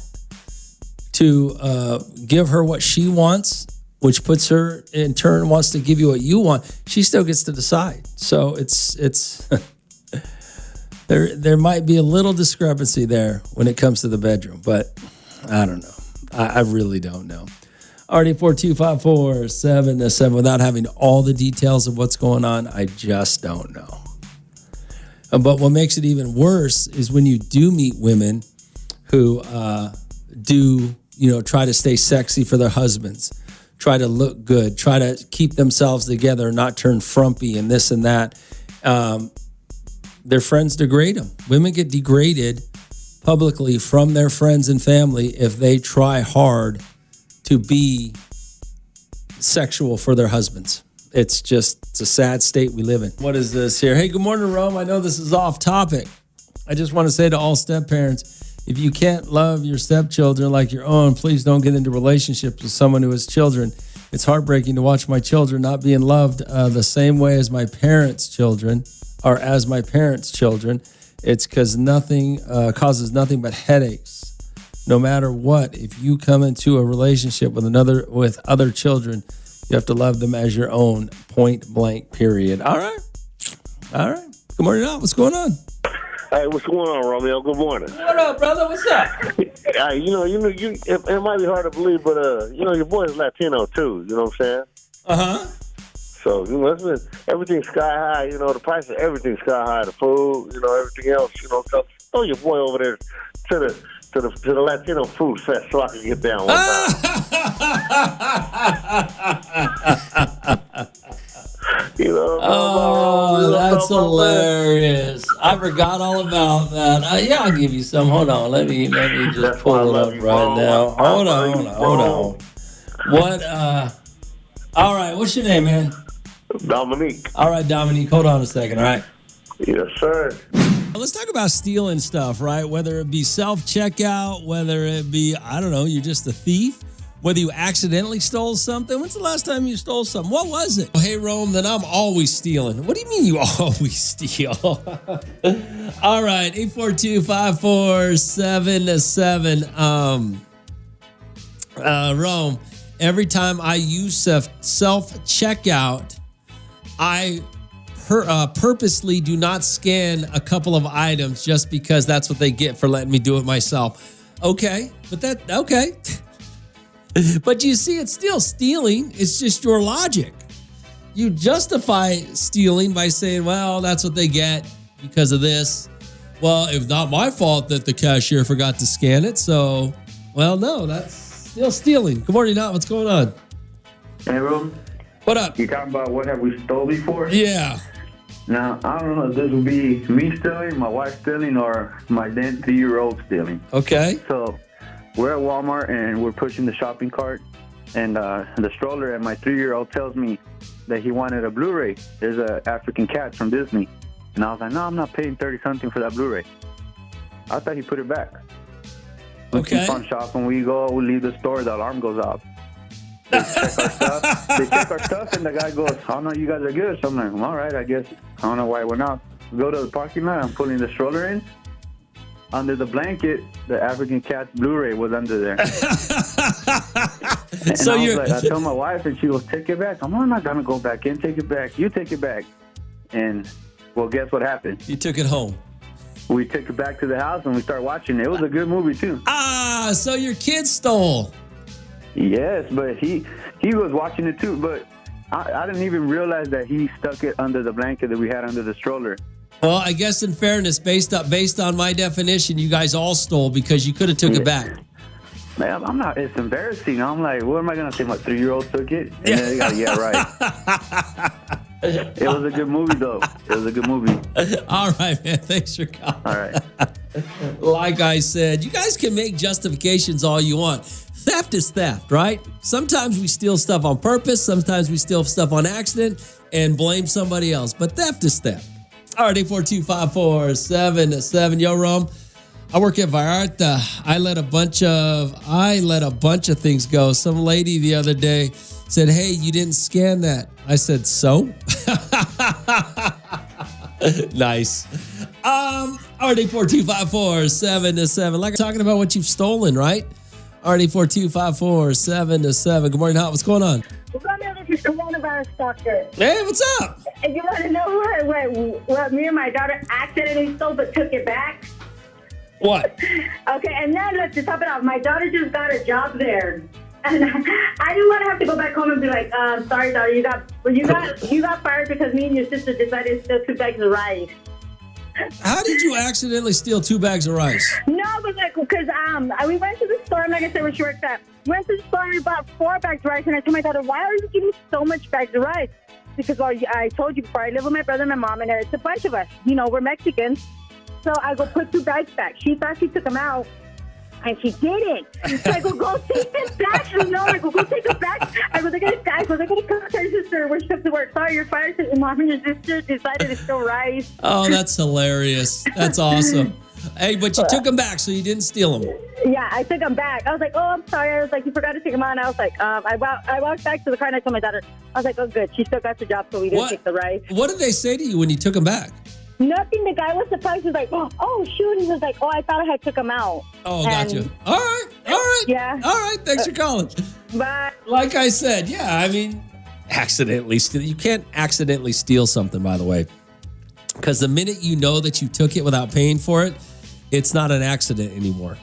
to give her what she wants, which puts her in turn wants to give you what you want, she still gets to decide. So it's there might be a little discrepancy there when it comes to the bedroom, but I don't know. I really don't know. Already 42547 without having all the details of what's going on, I just don't know. But what makes it even worse is when you do meet women who try to stay sexy for their husbands, try to look good, try to keep themselves together, not turn frumpy and this and that. Their friends degrade them. Women get degraded publicly from their friends and family if they try hard to be sexual for their husbands. It's a sad state we live in. What is this here? Hey, good morning, Rome. I know this is off topic. I just want to say to all step parents, if you can't love your stepchildren like your own, please don't get into relationships with someone who has children. It's heartbreaking to watch my children not being loved the same way as my parents' children, or as my parents' children. It's because nothing causes nothing but headaches. No matter what, if you come into a relationship with other children, you have to love them as your own, point blank, period. All right. Good morning, Al. What's going on?
Hey, what's going on, Romeo? Good morning.
What up, brother? What's up?
It might be hard to believe, but your boy is Latino too. You know what I'm saying?
Uh-huh.
So everything's sky high. You know, the price of everything's sky high. The food, everything else. So throw your boy over there to the Latino food fest so I can get down one time.
That's hilarious. I forgot all about that. I'll give you some. Hold on. Let me just pull it up right now. Hold on. What? All right. What's your name, man?
Dominique.
All right, Dominique. Hold on a second. All right.
Yes, sir.
Let's talk about stealing stuff, right? Whether it be self-checkout, whether it be, I don't know, you're just a thief, whether you accidentally stole something. When's the last time you stole something? What was it? Hey, Rome, then I'm always stealing. What do you mean you always steal? All right, 842-547-7. Rome, every time I use self-checkout, I purposely do not scan a couple of items just because that's what they get for letting me do it myself. Okay, but you see, it's still stealing. It's just your logic. You justify stealing by saying, well, that's what they get because of this. Well, it's not my fault that the cashier forgot to scan it. So, well, no, that's still stealing. Good morning, Nat. What's going on?
Hey, Ron.
What up?
You talking about what have we stole before?
Yeah.
Now, I don't know if this would be me stealing, my wife stealing, or my then 3-year-old stealing.
Okay.
So, we're at Walmart, and we're pushing the shopping cart, and the stroller, and my 3-year-old tells me that he wanted a Blu-ray. There's an African cat from Disney. And I was like, no, I'm not paying 30-something for that Blu-ray. I thought he put it back. We keep on shopping. We leave the store, the alarm goes off. They check our stuff, and the guy goes, oh, no, you guys are good. So I'm like, all right, I guess. I don't know why it went off. We go to the parking lot. I'm pulling the stroller in. Under the blanket, the African Cat's Blu-ray was under there. And so I told my wife, and she goes, take it back. I'm not going to go back in. Take it back. You take it back. And, well, guess what happened?
You took it home.
We took it back to the house, and we started watching it. It was a good movie, too.
So your kid stole.
Yes, but he was watching it, too. But I didn't even realize that he stuck it under the blanket that we had under the stroller.
Well, I guess in fairness, based on my definition, you guys all stole because you could have took it back.
Man, I'm not. It's embarrassing. I'm like, what am I going to say? My 3-year-old took it? And then they got, yeah, right. It was a good movie, though. It was a good movie.
All right, man. Thanks for calling.
All right.
Like I said, you guys can make justifications all you want. Theft is theft, right? Sometimes we steal stuff on purpose. Sometimes we steal stuff on accident and blame somebody else. But theft is theft. All right, 842-547-7. Yo, Rome. I work at Vallarta. I let a bunch of things go. Some lady the other day said, hey, you didn't scan that. I said, so? Nice. RD 42547-7. Like I'm talking about what you've stolen, right? RD 42547-7. Good morning, Hot. What's going on?
Romeo, this is coronavirus doctor.
Hey, what's up?
And you want to know what me and my daughter accidentally stole but took it back?
What?
Okay, and then let's just top it off. My daughter just got a job there. And I didn't want to have to go back home and be like, sorry, daughter, you got fired because me and your sister decided to steal 2 bags of rice.
How did you accidentally steal 2 bags of rice?
No, but because we went to the store. I'm not gonna say where she works at. We went to the store and we bought 4 bags of rice. And I told my daughter, why are you giving me so much bags of rice? Because I told you before, I live with my brother and my mom, and it's a bunch of us. You know, we're Mexicans. So I go put 2 bags back. She thought she took them out. And she didn't. So I go take them back. She no, I go take them back. I go, they're going to come to your sister when she comes to work. Sorry, you're fired because your mom and your sister decided to steal rice.
Oh, that's hilarious. That's awesome. Hey, but you took them back, so you didn't steal them.
Yeah, I took them back. I was like, oh, I'm sorry. I was like, you forgot to take them out. And I was like, I walked back to the car and I told my daughter, I was like, oh, good. She still got the job, so we didn't take the rice.
What did they say to you when you took them back?
Nothing. The guy was surprised. He was like, oh, shoot. He was like, oh, I thought I had took him out.
Oh, gotcha. All right.
Yeah.
All right. Thanks for calling.
Bye.
Like I said, yeah, I mean, accidentally steal. You can't accidentally steal something, by the way. Because the minute you know that you took it without paying for it, it's not an accident anymore.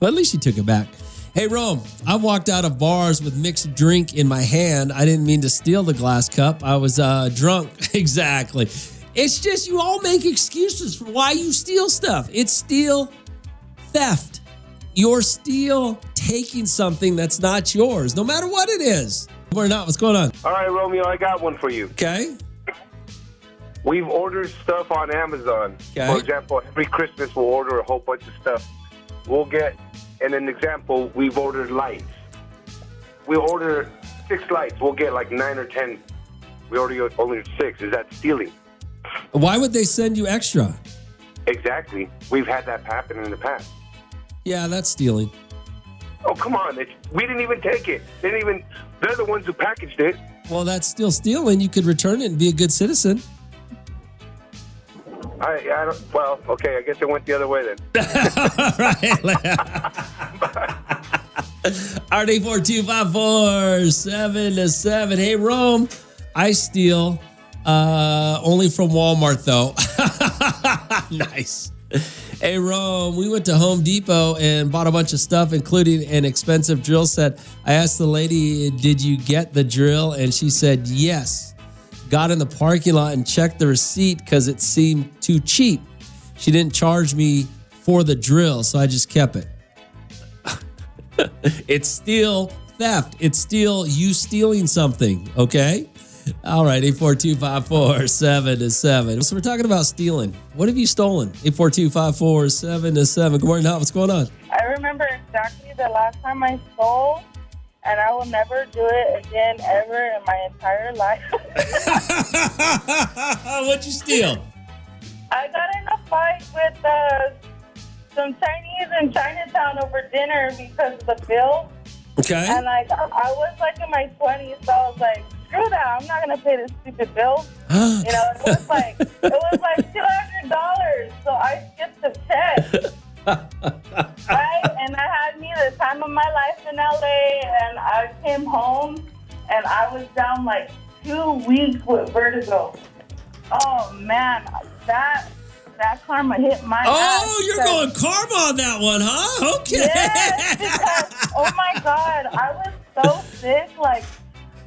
Well, at least you took it back. Hey, Rome, I walked out of bars with mixed drink in my hand. I didn't mean to steal the glass cup. I was drunk. Exactly. It's just you all make excuses for why you steal stuff. It's still theft. You're still taking something that's not yours, no matter what it is. Or not, what's going on?
All right, Romeo, I got one for you.
Okay.
We've ordered stuff on Amazon.
Okay.
For example, every Christmas we'll order a whole bunch of stuff. We'll get, and an example, we've ordered lights. We'll order 6 lights. We'll get like 9 or 10. We only 6. Is that stealing?
Why would they send you extra?
Exactly. We've had that happen in the past.
Yeah, that's stealing.
Oh, come on. We didn't even take it. They're the ones who packaged it.
Well, that's still stealing. You could return it and be a good citizen.
I don't, well, okay, I guess it went the other way then.
RD 42547-7. Hey, Rome, I steal only from Walmart, though. Nice. Hey, Rome, we went to Home Depot and bought a bunch of stuff, including an expensive drill set. I asked the lady, did you get the drill? And she said, yes. Got in the parking lot and checked the receipt because it seemed too cheap. She didn't charge me for the drill, so I just kept it. It's still theft. It's still you stealing something, okay? All right, 842-547-7. So we're talking about stealing. What have you stolen? 842-547-7. Good morning, Hot. What's going on?
I remember exactly the last time I stole, and I will never do it again ever in my entire life.
What'd you steal?
I got in a fight with some Chinese in Chinatown over dinner because of the bill.
Okay.
And like I was like in my 20s, so I was like, screw that, I'm not gonna pay this stupid bill. You know, it was like $200, so I skipped the check. Right? And I had me the time of my life in LA, and I came home and I was down like 2 weeks with vertigo. Oh man, that karma hit my ass.
Oh, you're going karma on that one, huh? Okay.
Yes, because, oh my God, I was so sick. Like,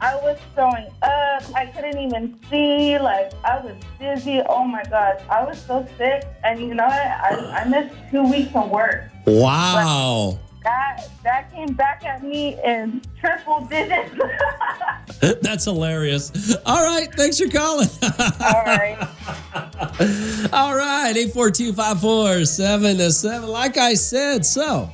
I was throwing up. I couldn't even see. Like, I was dizzy. Oh my God, I was so sick. And you know what? I missed 2 weeks of work.
Wow.
But that came back at me in triple digits.
That's hilarious. All right. Thanks for calling.
All right.
All right. 842-547-7. Like I said, so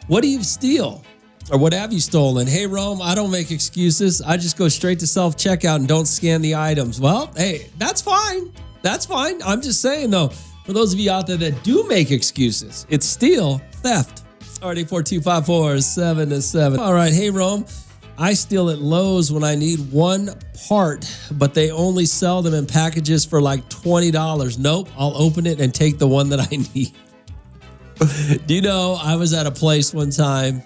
what do you steal? Or what have you stolen? Hey, Rome, I don't make excuses. I just go straight to self-checkout and don't scan the items. Well, hey, that's fine. That's fine. I'm just saying, though, for those of you out there that do make excuses, it's steal, theft. All right, 842-547-7. All right, hey, Rome, I steal at Lowe's when I need one part, but they only sell them in packages for like $20. Nope, I'll open it and take the one that I need. Do you know, I was at a place one time,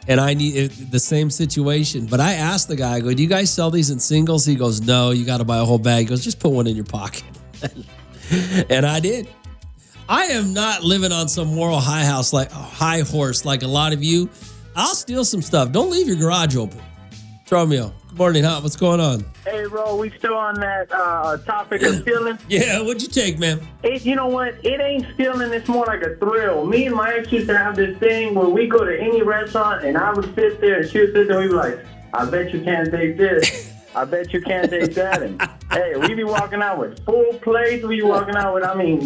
and I need the same situation. But I asked the guy, I go, do you guys sell these in singles? He goes, no, you got to buy a whole bag. He goes, just put one in your pocket. And I did. I am not living on some moral high horse like a lot of you. I'll steal some stuff. Don't leave your garage open. Romeo, good morning, huh? What's going on?
Hey, Ro, we still on that topic of stealing?
Yeah, what'd you take, man?
You know what? It ain't stealing. It's more like a thrill. Me and my ex used to have this thing where we go to any restaurant, and I would sit there, and she would sit there, and we'd be like, I bet you can't take this. I bet you can't take that. And, hey, we be walking out with full plates. We be walking out with,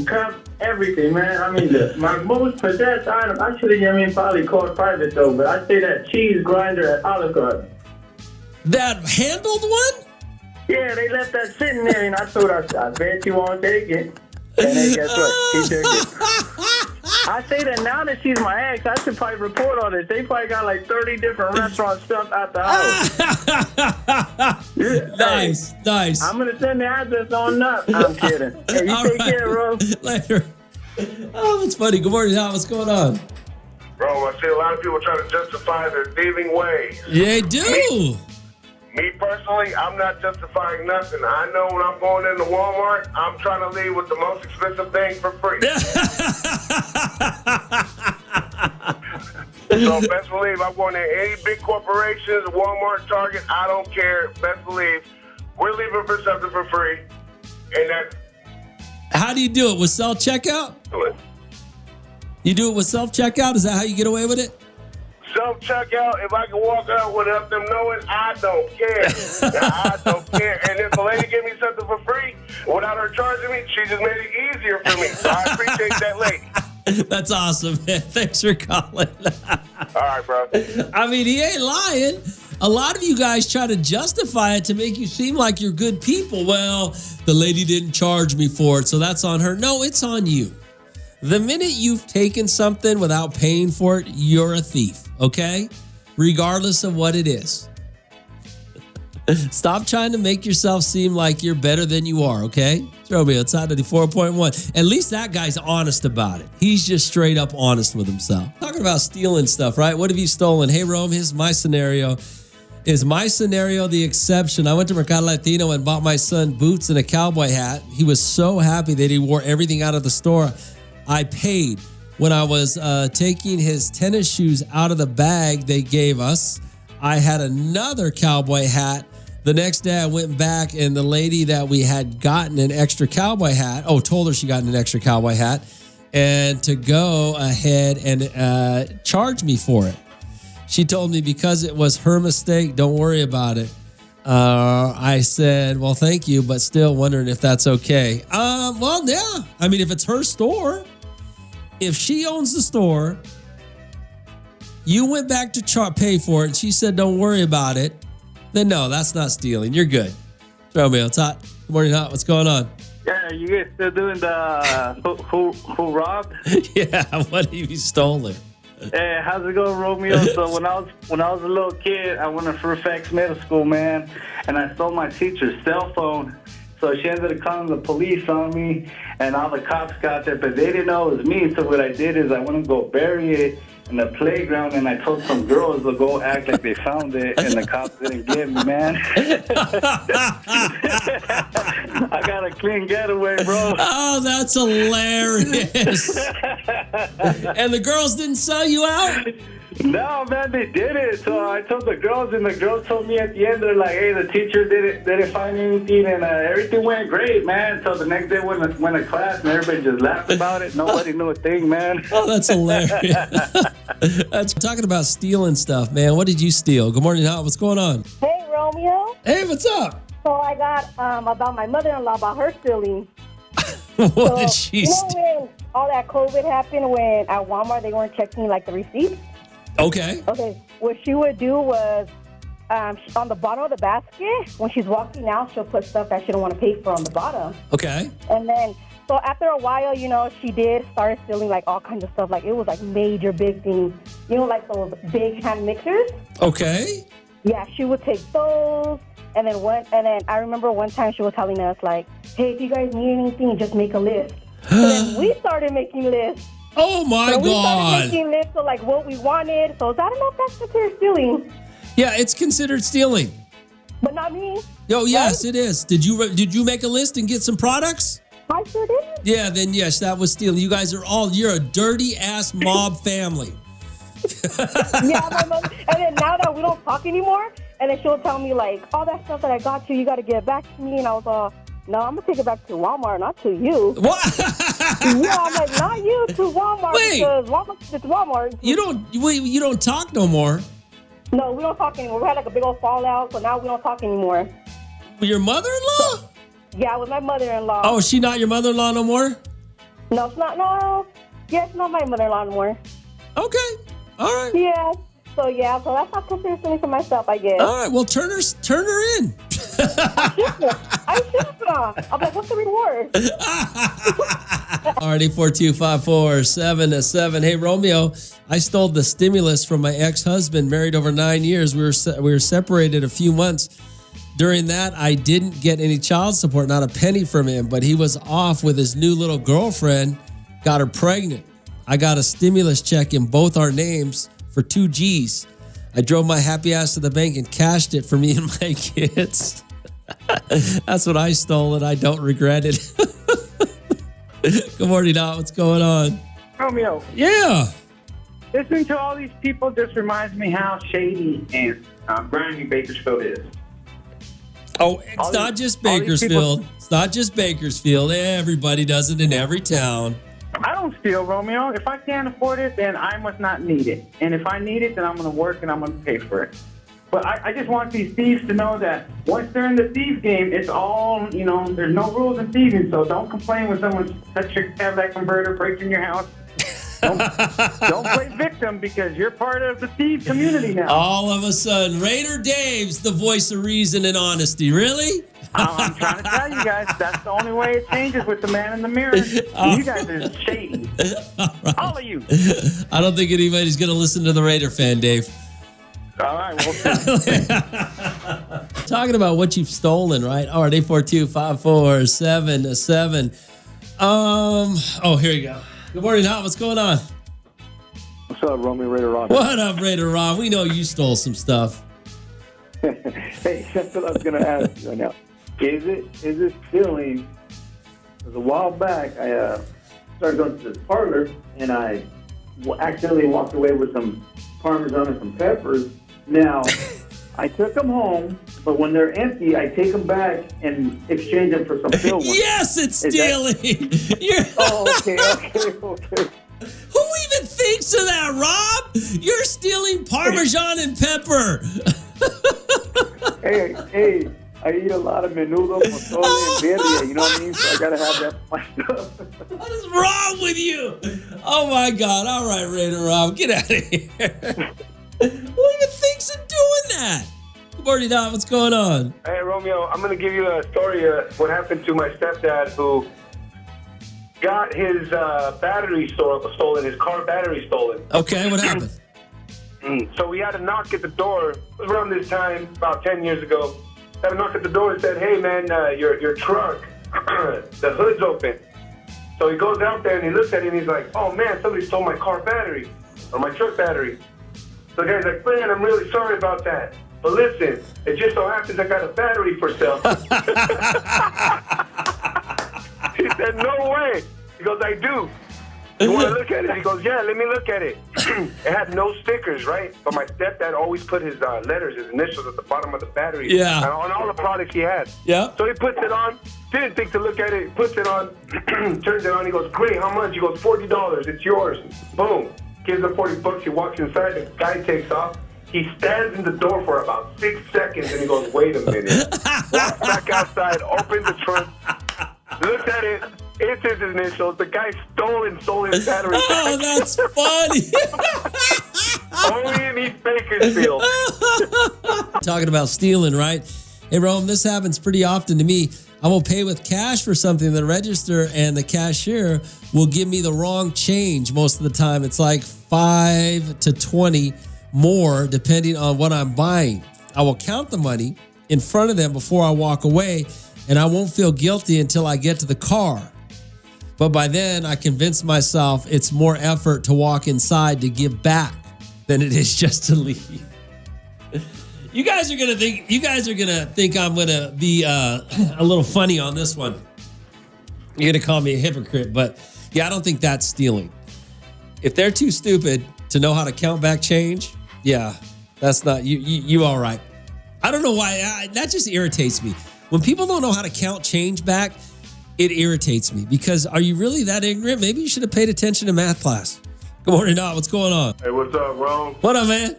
cups, everything, man. My most possessed item, I should have, probably called private, though, but I'd say that cheese grinder at Olive Garden.
That handled one?
Yeah, they left that sitting there, and I told her, I bet you won't take it. And then guess what? She took it. I say that now that she's my ex, I should probably report all this. They probably got like 30 different restaurant stuff out the house.
Nice.
I'm going to send the address on up. I'm kidding. Hey, you take care, bro.
Later. Oh, that's funny. Good morning, Al. What's going on?
Bro, I see a lot of people trying to justify their thieving ways.
Yeah, they do.
Me personally, I'm not justifying nothing. I know when I'm going into Walmart, I'm trying to leave with the most expensive thing for free. So best believe I'm going to any big corporations, Walmart, Target, I don't care. Best believe we're leaving for something for free. And that.
How do you do it? With self-checkout? You do it with self-checkout? Is that how you get away with it?
Self-checkout, if I can walk out without them knowing, I don't care. I don't care. And if the lady gave me something for free, without her charging me, she just made it easier for me. So I appreciate that lady.
That's awesome, man. Thanks for calling.
All right, bro.
He ain't lying. A lot of you guys try to justify it to make you seem like you're good people. Well, the lady didn't charge me for it, so that's on her. No, it's on you. The minute you've taken something without paying for it, you're a thief, okay? Regardless of what it is. Stop trying to make yourself seem like you're better than you are, okay? Romeo, it's on 94.1. At least that guy's honest about it. He's just straight up honest with himself. Talking about stealing stuff, right? What have you stolen? Hey, Rome, here's my scenario. Is my scenario the exception? I went to Mercado Latino and bought my son boots and a cowboy hat. He was so happy that he wore everything out of the store. I paid. When I was taking his tennis shoes out of the bag they gave us, I had another cowboy hat. The next day I went back and the lady that we had gotten an extra cowboy hat, told her she got an extra cowboy hat, and to go ahead and charge me for it. She told me because it was her mistake, don't worry about it. I said, well, thank you, but still wondering if that's okay. Well, yeah. If it's her store, if she owns the store, you went back to pay for it, and she said, don't worry about it, then no, that's not stealing. You're good. Romeo, it's hot. Good morning, hot. What's going on?
Yeah, you guys still doing the who robbed?
Yeah, what have you stolen?
Hey, how's it going, Romeo? So when I was a little kid, I went to Fairfax Middle School, man, and I stole my teacher's cell phone. So she ended up calling the police on me, and all the cops got there, but they didn't know it was me. So what I did is I went and go bury it in the playground, and I told some girls to go act like they found it, and the cops didn't get me, man. I got a clean getaway, bro.
Oh, that's hilarious. And the girls didn't sell you out?
No, man, they did it. So I told the girls, and the girls told me at the end, they're like, hey, the teacher didn't find anything, and everything went great, man. So the next day went to class, and everybody just laughed about it. Nobody knew a thing, man.
Oh, that's hilarious. That's talking about stealing stuff, man. What did you steal? Good morning, Hot. What's going on?
Hey, Romeo.
Hey, what's up?
So I got about my mother-in-law, about her stealing.
What did she steal?
When all that COVID happened, when at Walmart they weren't checking like the receipts?
Okay.
Okay. What she would do was on the bottom of the basket, when she's walking out, she'll put stuff that she don't want to pay for on the bottom.
Okay.
And then, so after a while, she did start stealing like all kinds of stuff. Like it was like major big things. Like those big hand mixers.
Okay.
Yeah, she would take those. And then I remember one time she was telling us like, hey, if you guys need anything, just make a list. So then we started making lists.
Oh, my God.
We started making lists of, like, what we wanted. So I don't know if that's considered stealing.
Yeah, it's considered stealing.
But not me.
Oh, yes, it is. Did you make a list and get some products?
I sure did.
Yeah, then, yes, that was stealing. You guys you're a dirty-ass mob family.
Yeah, my mother. And then now that we don't talk anymore, and then she'll tell me, like, all that stuff that I got you got to give it back to me. And I was all, no, I'm going to take it back to Walmart, not to you.
What?
Yeah, I'm like, not you, to Walmart.
Wait.
Because it's Walmart.
You don't talk no more.
No, we don't talk anymore. We had like a big old fallout, so now we don't talk anymore.
With your mother-in-law?
Yeah, with my mother-in-law.
Oh, is she not your mother-in-law no more?
No, it's not. No. Yeah, it's not my mother-in-law anymore.
Okay. All right.
Yeah. So that's not considered stealing for myself, I guess.
All right. Well, turn her in.
I should have. I'm like, what's the reward?
All right, 842-547-7. Hey, Romeo, I stole the stimulus from my ex-husband, married over 9 years. We were separated a few months. During that, I didn't get any child support, not a penny from him, but he was off with his new little girlfriend, got her pregnant. I got a stimulus check in both our names for 2 G's. I drove my happy ass to the bank and cashed it for me and my kids. That's what I stole, and I don't regret it. Good morning, Dot. What's going on?
Romeo.
Yeah.
Listening to all these people just reminds me how shady and grimy Bakersfield is.
Oh, it's not just Bakersfield. It's not just Bakersfield. Everybody does it in every town.
I don't steal, Romeo. If I can't afford it, then I must not need it. And if I need it, then I'm going to work and I'm going to pay for it. But I just want these thieves to know that once they're in the thieves game, it's all, there's no rules in thieving. So don't complain when someone touches your Cadillac converter, breaks in your house. Don't play victim because you're part of the thief community now.
All of a sudden, Raider Dave's the voice of reason and honesty. Really?
I'm trying to tell you guys, that's the only way it changes with the man in the mirror. You guys are shady. Right. All of you.
I don't think anybody's going to listen to the Raider fan, Dave.
All right, we'll see.
Talking about what you've stolen, right? All right, 842-547-7. Here you go. Good morning, Hot. What's going on?
What's up, Romeo Raider Ron?
What up, Raider Ron? We know you stole some stuff.
Hey, that's what I was going to ask you right now. Is it stealing? Because a while back, I started going to this parlor, and I accidentally walked away with some Parmesan and some peppers. Now, I took them home, but when they're empty, I take them back and exchange them for some filled ones.
Yes, it's stealing.
Oh, okay.
Who even thinks of that, Rob? You're stealing Parmesan and pepper.
Hey, I eat a lot of menudo, pozole, and birria, you know what I mean? So I gotta have that for myself.
What is wrong with you? Oh my God. All right, Raider Rob, get out of here. Who even thinks of doing that? Good morning, Don. What's going on?
Hey, Romeo, I'm going to give you a story of what happened to my stepdad who got his battery stolen, his car battery stolen.
Okay, what happened?
So we had a knock at the door. It was around this time, about 10 years ago. Had a knock at the door and said, hey, man, your truck, the hood's open. So he goes out there and he looks at it and he's like, oh, man, somebody stole my car battery or my truck battery. So the guy's like, man, I'm really sorry about that. But listen, it just so happens I got a battery for sale. He said, no way. He goes, I do. You want to look at it? He goes, yeah, let me look at it. It had no stickers, right? But my stepdad always put his letters, his initials at the bottom of the battery.
Yeah.
On all the products he had.
Yeah.
So he puts it on, didn't think to look at it, puts it on, turns it on. He goes, great, how much? He goes, $40, it's yours. Boom. Gives him $40. He walks inside, the guy takes off. He stands in the door for about 6 seconds and he goes, wait a minute. Walks back outside, opens the trunk, looks at it. It's his initials. The guy stole his battery.
Oh, that's funny.
Only in East Bakersfield.
Talking about stealing, right? Hey, Rome, this happens pretty often to me. I will pay with cash for something at the register, and the cashier will give me the wrong change most of the time. It's like 5 to 20 more, depending on what I'm buying. I will count the money in front of them before I walk away, and I won't feel guilty until I get to the car. But by then, I convince myself it's more effort to walk inside to give back than it is just to leave. You guys are gonna think I'm gonna be a little funny on this one. You're gonna call me a hypocrite, but yeah, I don't think that's stealing. If they're too stupid to know how to count back change, yeah, that's not you. All right. I don't know why that just irritates me. When people don't know how to count change back, it irritates me because are you really that ignorant? Maybe you should have paid attention to math class. Good morning, Doc. What's going on?
Hey, what's up, Ron?
What up, man?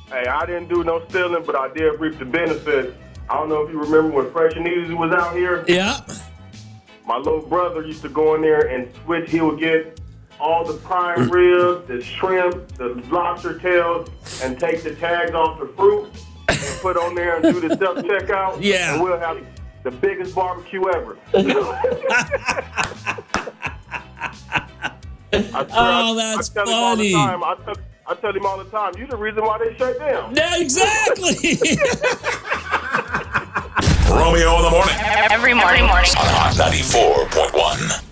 Hey, I didn't do no stealing, but I did reap the benefits. I don't know if you remember when Fresh and Easy was out here.
Yeah.
My little brother used to go in there and switch. He would get all the prime ribs, the shrimp, the lobster tails, and take the tags off the fruit and put on there and do the self-checkout.
Yeah.
And we'll have the biggest barbecue ever.
That's funny.
I tell him all the time, you're the reason why they shut down.
Yeah, exactly.
Romeo in the Morning.
Every morning.
On Hot 94.1.